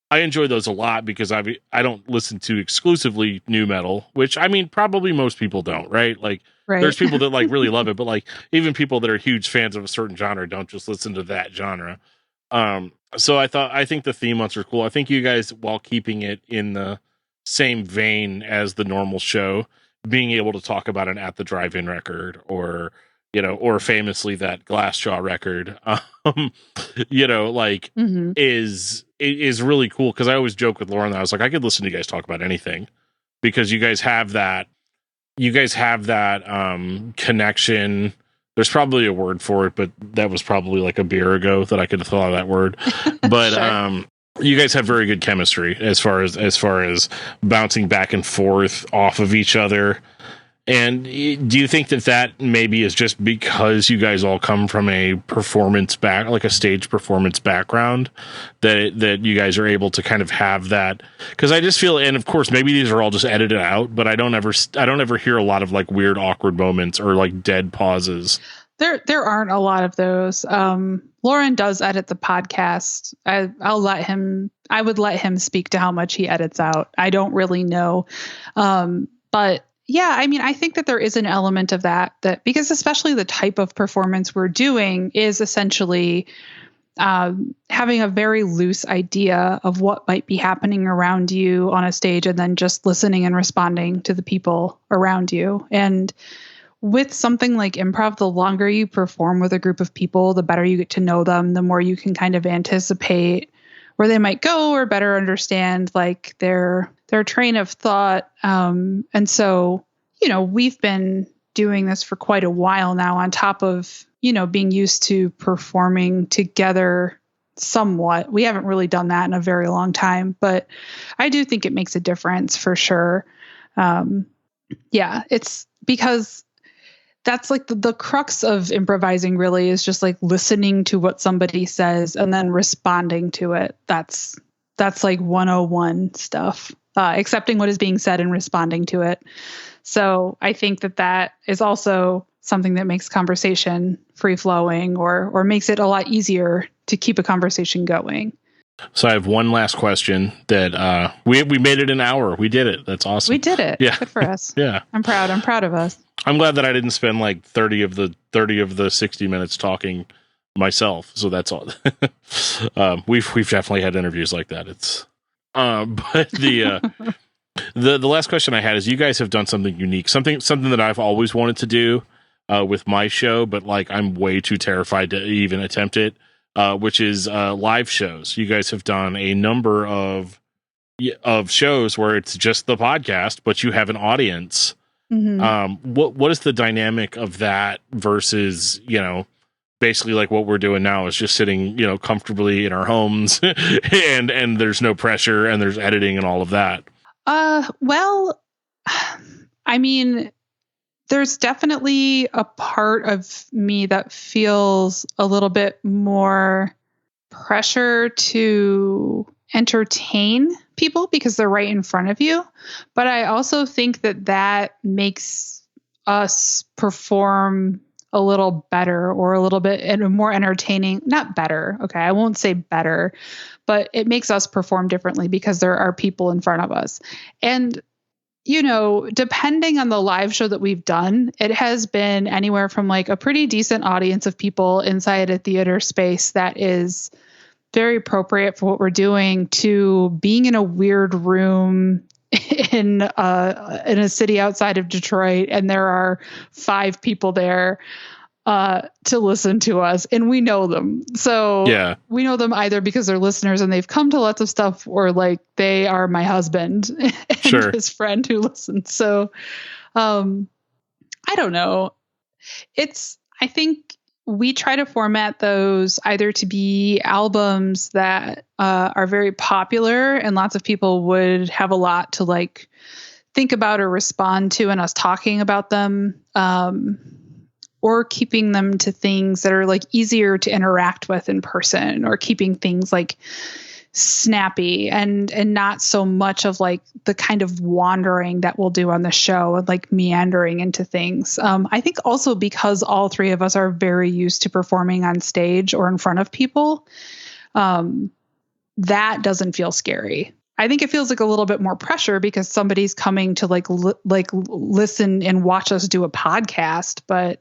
I enjoy those a lot because I don't listen to exclusively new metal, which I mean, probably most people don't, right? Like, there's people that like really love it, but like even people that are huge fans of a certain genre don't just listen to that genre. So I think the theme months are cool. I think you guys, while keeping it in the same vein as the normal show, being able to talk about an At the Drive-In record or famously that Glassjaw record, is really cool. Cause I always joke with Lauren that I was like, I could listen to you guys talk about anything, because you guys have that connection, There's probably a word for it, but that was probably like a beer ago that I could have thought of that word. But Sure. You guys have very good chemistry as far as bouncing back and forth off of each other. And do you think that maybe is just because you guys all come from a like a stage performance background, that you guys are able to kind of have that? Because I just feel, and of course maybe these are all just edited out, but I don't ever hear a lot of like weird awkward moments or like dead pauses. There aren't a lot of those. Lauren does edit the podcast. I would let him speak to how much he edits out. I don't really know. But yeah, I mean, I think that there is an element of that because especially the type of performance we're doing is essentially having a very loose idea of what might be happening around you on a stage and then just listening and responding to the people around you. And with something like improv, the longer you perform with a group of people, the better you get to know them, the more you can kind of anticipate where they might go or better understand like their train of thought. And so, we've been doing this for quite a while now on top of, being used to performing together somewhat. We haven't really done that in a very long time, but I do think it makes a difference for sure. It's because that's like the crux of improvising really is just like listening to what somebody says and then responding to it. That's like 101 stuff, accepting what is being said and responding to it. So I think that is also something that makes conversation free flowing or makes it a lot easier to keep a conversation going. So I have one last question that we made it an hour. We did it. That's awesome. We did it. Yeah. Good for us. Yeah. I'm proud of us. I'm glad that I didn't spend like 30 of the 60 minutes talking myself. So that's all. We've definitely had interviews like that. It's but the last question I had is, you guys have done something unique, something that I've always wanted to do with my show, but like I'm way too terrified to even attempt it. Which is live shows. You guys have done a number of shows where it's just the podcast, but you have an audience. Mm-hmm. What is the dynamic of that versus, basically like what we're doing now is just sitting, comfortably in our homes and there's no pressure and there's editing and all of that? Well, I mean, there's definitely a part of me that feels a little bit more pressure to entertain people because they're right in front of you. But I also think that makes us perform a little better or a little bit and more entertaining. Not better. Okay. I won't say better, but it makes us perform differently because there are people in front of us. And depending on the live show that we've done, it has been anywhere from like a pretty decent audience of people inside a theater space that is very appropriate for what we're doing to being in a weird room in a city outside of Detroit. And there are 5 people there to listen to us, and we know them. So yeah, we know them either because they're listeners and they've come to lots of stuff, or like they are my husband and sure, his friend who listens. So I don't know. I think we try to format those either to be albums that are very popular and lots of people would have a lot to like think about or respond to, and us talking about them, or keeping them to things that are like easier to interact with in person, or keeping things like snappy and not so much of like the kind of wandering that we'll do on the show and like meandering into things. I think also because all 3 of us are very used to performing on stage or in front of people, that doesn't feel scary. I think it feels like a little bit more pressure because somebody's coming to like listen and watch us do a podcast. But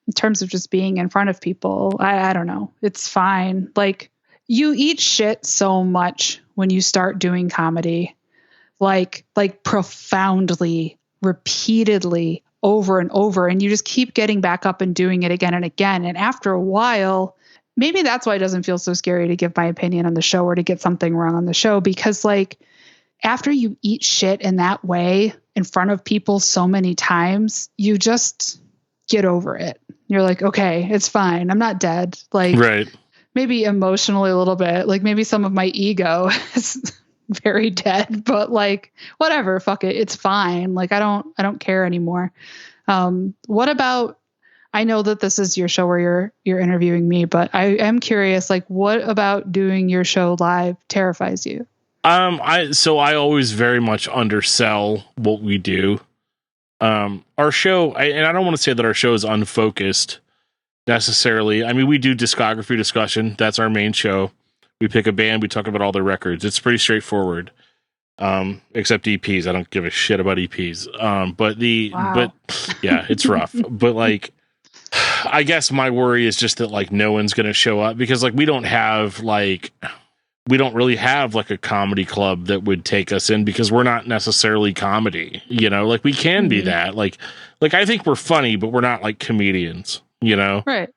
in terms of just being in front of people, I don't know. It's fine. Like, you eat shit so much when you start doing comedy, like profoundly, repeatedly, over and over, and you just keep getting back up and doing it again and again. And after a while, maybe that's why it doesn't feel so scary to give my opinion on the show or to get something wrong on the show, because like after you eat shit in that way in front of people so many times, you just get over it. You're like, okay, it's fine. I'm not dead. Like, Right. maybe emotionally a little bit, like maybe some of my ego is very dead, but like, whatever, fuck it. It's fine. Like, I don't care anymore. What about, I know that this is your show where you're interviewing me, but I am curious, like, what about doing your show live terrifies you? I always very much undersell what we do. Our show, and I don't want to say that our show is unfocused necessarily. I mean, we do discography discussion. That's our main show. We pick a band, we talk about all their records. It's pretty straightforward. Except EPs. I don't give a shit about EPs. But yeah, it's rough. But like, I guess my worry is just that like no one's going to show up because like we don't really have like a comedy club that would take us in because we're not necessarily comedy, like we can be that like I think we're funny, but we're not like comedians, Right.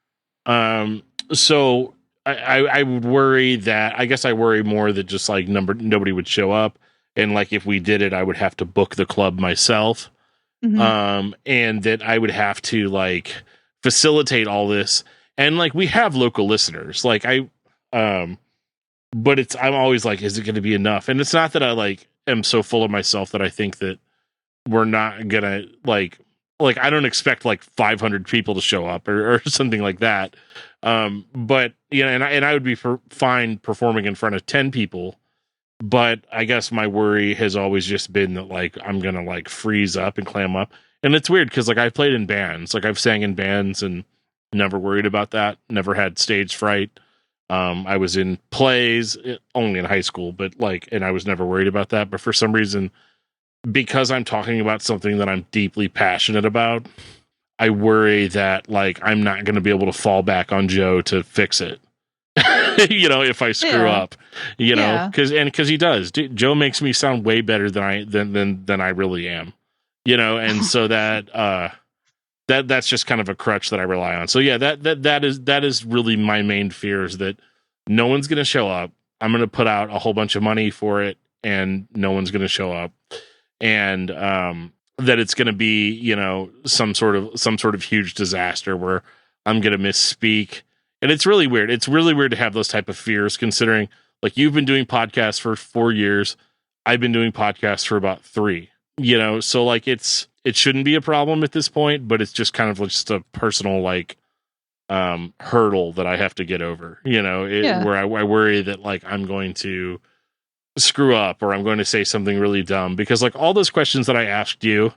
So I would worry that, I guess I worry more that just like nobody would show up. And like, if we did it, I would have to book the club myself. Mm-hmm. And that I would have to like facilitate all this. And like, we have local listeners, like but I'm always like, is it going to be enough? And it's not that I like am so full of myself that I think that we're not gonna like I don't expect like 500 people to show up or something like that. But and I would be fine performing in front of 10 people. But I guess my worry has always just been that like I'm gonna like freeze up and clam up. And it's weird because like I've played in bands, like I've sang in bands and never worried about that. Never had stage fright. I was in plays only in high school, but like, and I was never worried about that. But for some reason, because I'm talking about something that I'm deeply passionate about, I worry that like I'm not going to be able to fall back on Joe to fix it. If I screw up, because he does. Joe makes me sound way better than I really am, and so that's just kind of a crutch that I rely on. So yeah, that is really my main fear, is that no one's going to show up. I'm going to put out a whole bunch of money for it and no one's going to show up. And, that it's going to be, some sort of huge disaster where I'm going to misspeak. And it's really weird. It's really weird to have those type of fears, considering like you've been doing podcasts for 4 years. I've been doing podcasts for about 3, so like it shouldn't be a problem at this point, but it's just kind of just a personal like hurdle that I have to get over, where I worry that like I'm going to screw up or I'm going to say something really dumb, because like all those questions that I asked you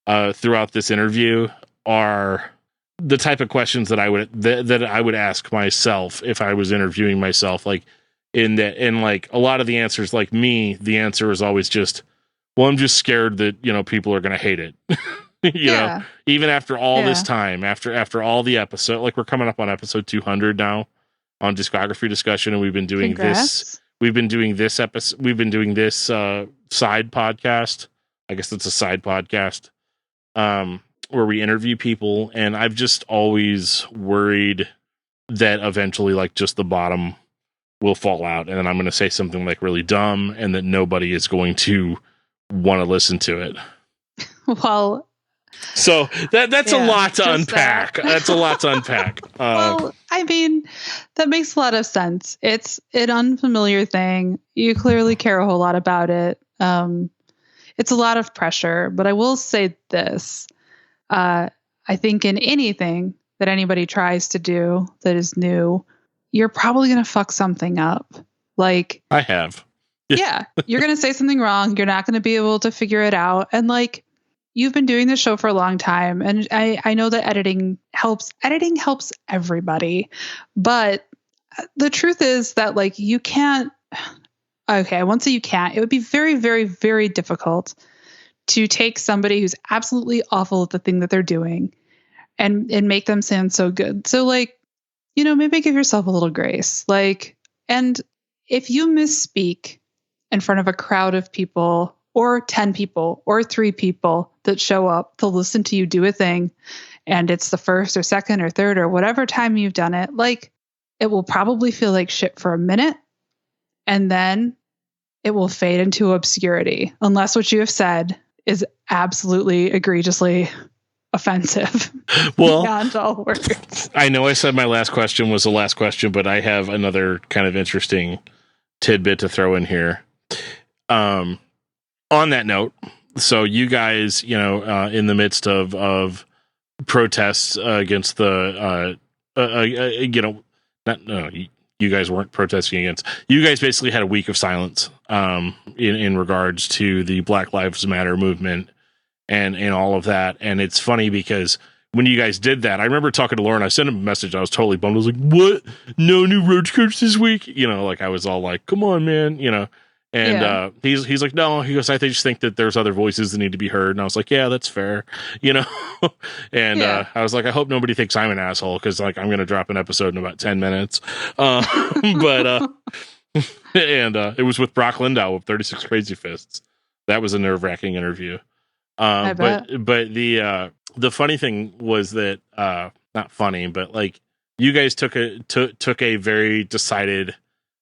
throughout this interview are the type of questions that I would ask myself if I was interviewing myself, like and like a lot of the answers, like me, the answer is always just, well, I'm just scared that, people are going to hate it. Even after all this time, after all the episode, like we're coming up on episode 200 now on discography discussion. And we've been doing this episode. We've been doing this side podcast. I guess it's a side podcast where we interview people. And I've just always worried that eventually like just the bottom will fall out. And then I'm going to say something like really dumb and that nobody is going to want to listen to it. Well, so that's a lot to unpack. That's a lot to unpack. Well, I mean, that makes a lot of sense. It's an unfamiliar thing. You clearly care a whole lot about it. It's a lot of pressure, but I will say this. I think in anything that anybody tries to do that is new, you're probably going to fuck something up. Like I have. Yeah, you're going to say something wrong. You're not going to be able to figure it out. And like, you've been doing this show for a long time. And I know that editing helps. Editing helps everybody. But the truth is that like, you can't, okay, I won't say you can't. It would be very, very, very difficult to take somebody who's absolutely awful at the thing that they're doing and make them sound so good. So like, maybe give yourself a little grace. Like, and if you misspeak in front of a crowd of people or 10 people or 3 people that show up to listen to you do a thing, and it's the first or second or third or whatever time you've done it, like it will probably feel like shit for a minute and then it will fade into obscurity unless what you have said is absolutely egregiously offensive Well, beyond all words. I know I said my last question was the last question, but I have another kind of interesting tidbit to throw in here. On that note, so you guys, in the midst of protests against the, you guys weren't protesting against. You guys basically had a week of silence in regards to the Black Lives Matter movement and all of that. And it's funny because when you guys did that, I remember talking to Lauren. I sent him a message. I was totally bummed. I was like, "What? No new Roach Koach this week?" I was all like, "Come on, man!" And he's like, "No." He goes, "I just think that there's other voices that need to be heard." And I was like, "Yeah, that's fair," And I was like, "I hope nobody thinks I'm an asshole because I'm going to drop an episode in about 10 minutes." But it was with Brock Lindau of 36 Crazy Fists. That was a nerve-wracking interview. But the funny thing was that not funny, but you guys took a very decided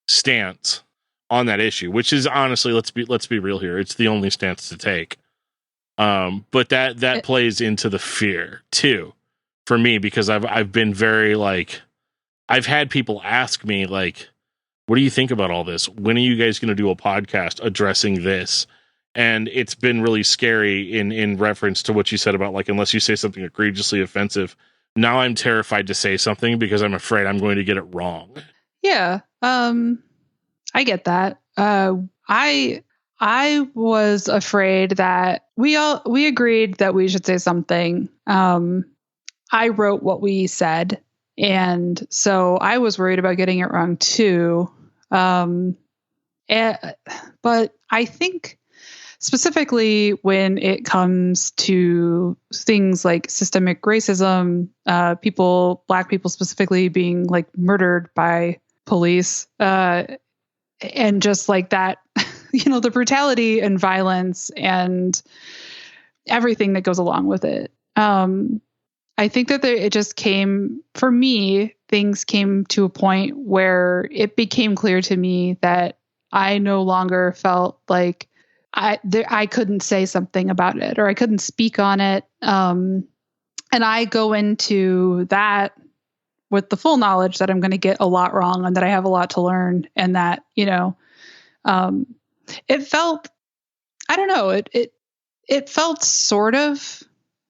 stance on that issue, which is honestly, let's be real here, it's the only stance to take. But that plays into the fear too for me, because I've been very I've had people ask me what do you think about all this? When are you guys going to do a podcast addressing this? And it's been really scary in reference to what you said about unless you say something egregiously offensive. Now I'm terrified to say something because I'm afraid I'm going to get it wrong. Yeah. I get that. I was afraid that we agreed that we should say something. I wrote what we said, and so I was worried about getting it wrong too. But I think specifically when it comes to things like systemic racism, Black people specifically being murdered by police, and just that, the brutality and violence and everything that goes along with it. I think that it just came, for me, things came to a point where it became clear to me that I no longer felt like I couldn't say something about it, or I couldn't speak on it. And I go into that with the full knowledge that I'm going to get a lot wrong and that I have a lot to learn, and that, it felt, I don't know, it felt sort of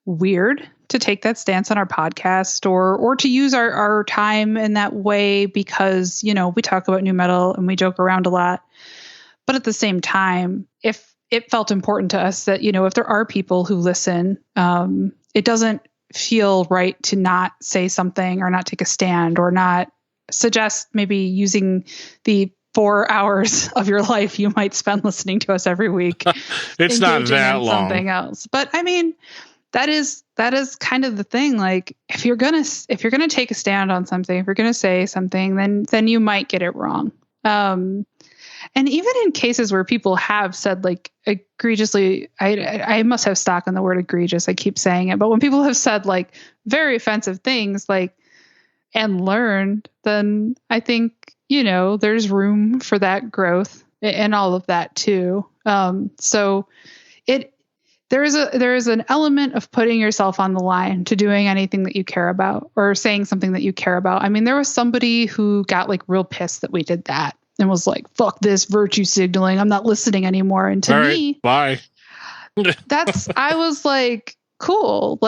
weird to take that stance on our podcast or to use our time in that way, because, we talk about new metal and we joke around a lot. But at the same time, if it felt important to us that, if there are people who listen, it doesn't feel right to not say something or not take a stand or not suggest maybe using the 4 hours of your life you might spend listening to us every week. It's not that long. Something else. But I mean, that is kind of the thing. If you're gonna take a stand on something, if you're gonna say something, then you might get it wrong. And even in cases where people have said egregiously, I must have stock on the word egregious. I keep saying it, but when people have said very offensive things and learned, then I think, there's room for that growth and all of that too. So there is an element of putting yourself on the line to doing anything that you care about or saying something that you care about. I mean, there was somebody who got real pissed that we did that and was like, "Fuck this virtue signaling. I'm not listening anymore." And to me, bye. I was like, cool.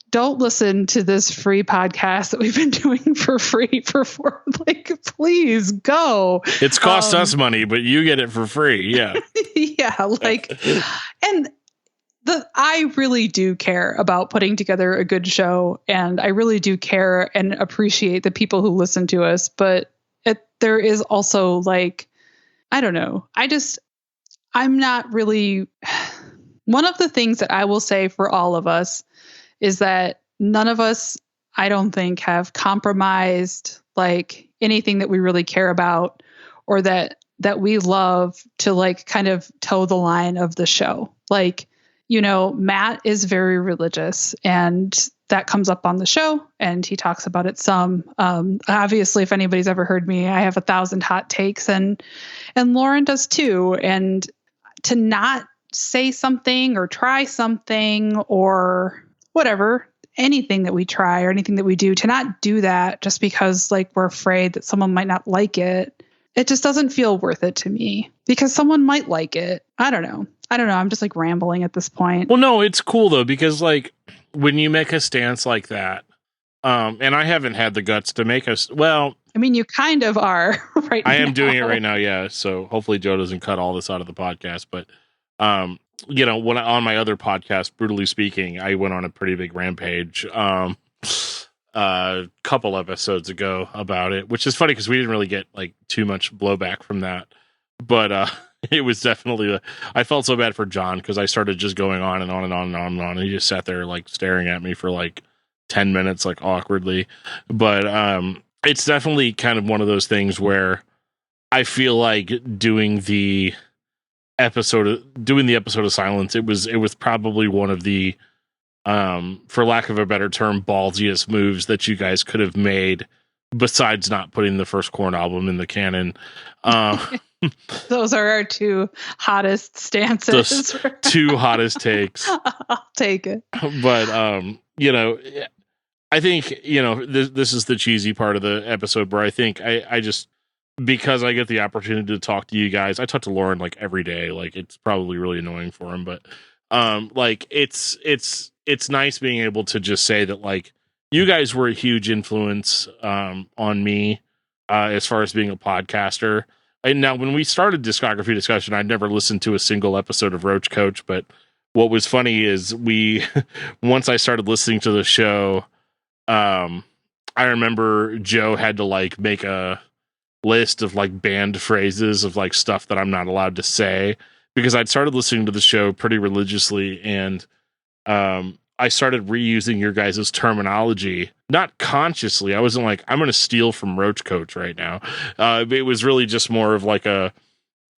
Don't listen to this free podcast that we've been doing for free for please go. It's cost us money, but you get it for free. Yeah. Yeah. And I really do care about putting together a good show, and I really do care and appreciate the people who listen to us. But there is also I don't know. I'm not really. One of the things that I will say for all of us is that none of us, I don't think, have compromised anything that we really care about or that we love to kind of toe the line of the show. Matt is very religious, and that comes up on the show, and he talks about it some. Obviously, if anybody's ever heard me, I have 1,000 hot takes, and Lauren does too. And to not say something or try something or whatever, anything that we try or anything that we do, to not do that just because like we're afraid that someone might not like it. It just doesn't feel worth it to me because someone might like it. I don't know. I'm just like rambling at this point. Well, no, it's cool though, because like when you make a stance like that, and I haven't had the guts to make us, well, I mean, you kind of are right now. I am doing it right now. Yeah. So hopefully Joe doesn't cut all this out of the podcast, but, you know, when on my other podcast, Brutally Speaking, I went on a pretty big rampage, a couple episodes ago about it, which is funny because we didn't really get like too much blowback from that, but, it was definitely, I felt so bad for John because I started just going on and on and on and on and on. And he just sat there like staring at me for like 10 minutes, like awkwardly. But, it's definitely kind of one of those things where I feel like doing the episode of Silence, it was probably one of the, for lack of a better term, ballsiest moves that you guys could have made besides not putting the first Korn album in the canon. Those are our two hottest stances. Those two hottest takes. I'll take it. But, you know, I think, you know, this is the cheesy part of the episode where I think I just, because I get the opportunity to talk to you guys, I talk to Lauren like every day. Like it's probably really annoying for him, but like it's nice being able to just say that like you guys were a huge influence on me as far as being a podcaster. And now when we started Discography Discussion, I'd never listened to a single episode of Roach Koach, but what was funny is once I started listening to the show, I remember Joe had to like make a list of like banned phrases of like stuff that I'm not allowed to say because I'd started listening to the show pretty religiously and I started reusing your guys' terminology, not consciously. I wasn't like, I'm going to steal from Roach Koach right now. It was really just more of like a,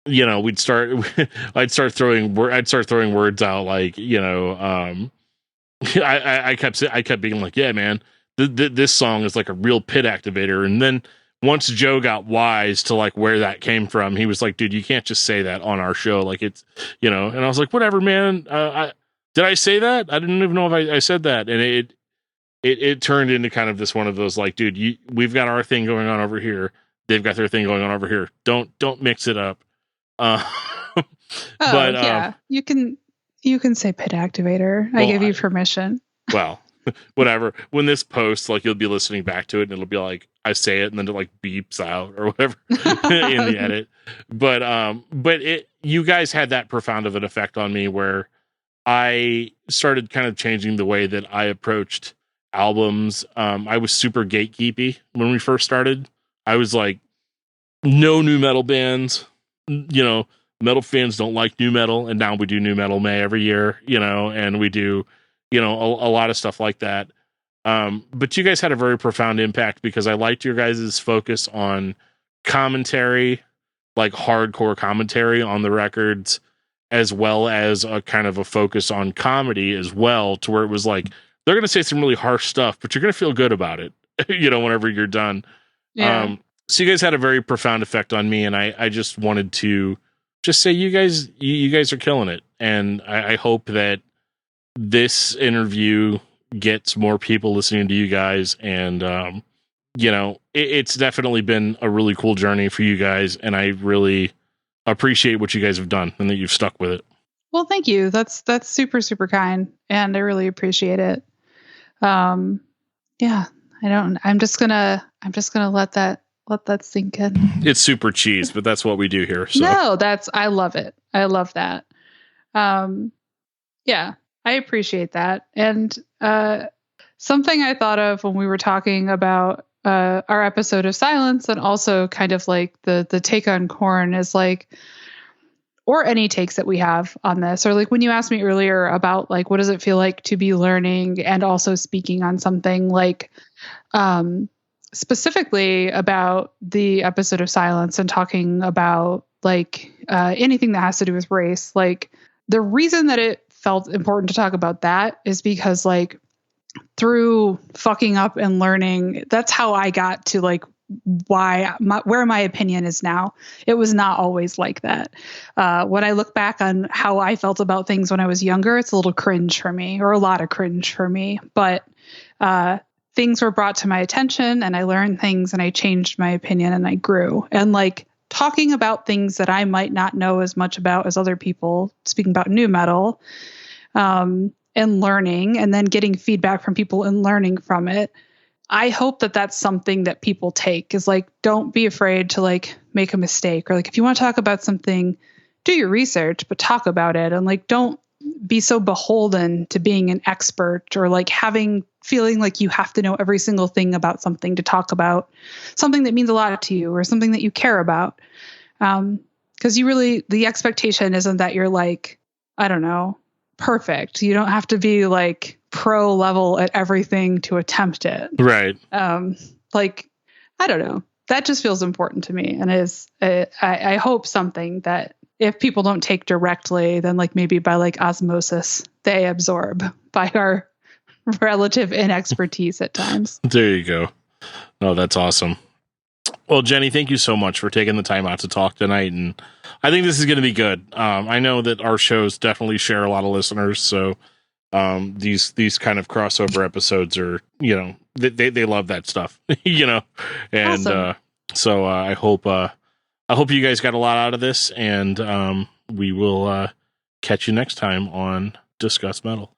you know, I'd start throwing words out like, you know, I kept being like, yeah, man, this song is like a real pit activator. And then once Joe got wise to like where that came from, he was like, dude, you can't just say that on our show. Like it's, you know, and I was like, whatever, man. Did I say that? I didn't even know if I said that. And it turned into kind of this one of those like, dude, we've got our thing going on over here. They've got their thing going on over here. Don't mix it up. But yeah, you can say pit activator. I give you permission. Well, whatever. When this posts, like you'll be listening back to it and it'll be like, I say it and then it like beeps out or whatever in the edit. But you guys had that profound of an effect on me where I started kind of changing the way that I approached albums. I was super gatekeepy when we first started. I was like, no new metal bands, you know, metal fans don't like new metal. And now we do New Metal May every year, you know, and we do, you know, a lot of stuff like that. But you guys had a very profound impact because I liked your guys' focus on commentary, like hardcore commentary on the records, as well as a kind of a focus on comedy as well, to where it was like, they're going to say some really harsh stuff, but you're going to feel good about it, you know, whenever you're done. Yeah. So you guys had a very profound effect on me. And I just wanted to just say, you guys are killing it. And I hope that this interview gets more people listening to you guys. And, you know, it's definitely been a really cool journey for you guys. And I really appreciate what you guys have done and that you've stuck with it. Well, thank you. That's super, super kind. And I really appreciate it. Yeah, I'm just gonna let that sink in. It's super cheese, but that's what we do here. So. No, I love it. I love that. Yeah, I appreciate that. And, something I thought of when we were talking about, our episode of Silence and also kind of like the take on Korn is like, or any takes that we have on this, or like when you asked me earlier about like, what does it feel like to be learning and also speaking on something like, specifically about the episode of Silence and talking about like, anything that has to do with race. Like the reason that it felt important to talk about that is because like through fucking up and learning, that's how I got to like where my opinion is now. It was not always like that. When I look back on how I felt about things when I was younger, it's a little cringe for me, or a lot of cringe for me. But things were brought to my attention, and I learned things, and I changed my opinion, and I grew. And like talking about things that I might not know as much about as other people, speaking about nu metal, and learning, and then getting feedback from people and learning from it. I hope that that's something that people take, is like, don't be afraid to like make a mistake, or like, if you want to talk about something, do your research, but talk about it. And like, don't be so beholden to being an expert, or like feeling like you have to know every single thing about something to talk about something that means a lot to you, or something that you care about. Because the expectation isn't that you're like, I don't know, perfect. You don't have to be like pro level at everything to attempt it. Right. Like, I don't know. That just feels important to me. And I hope something that if people don't take directly, then like maybe by like osmosis, they absorb by our relative inexpertise at times. There you go. No, that's awesome. Well, Jenny, thank you so much for taking the time out to talk tonight. And I think this is going to be good. I know that our shows definitely share a lot of listeners. So these kind of crossover episodes are, they love that stuff, and awesome. So I hope you guys got a lot out of this, and we will catch you next time on Discuss Metal.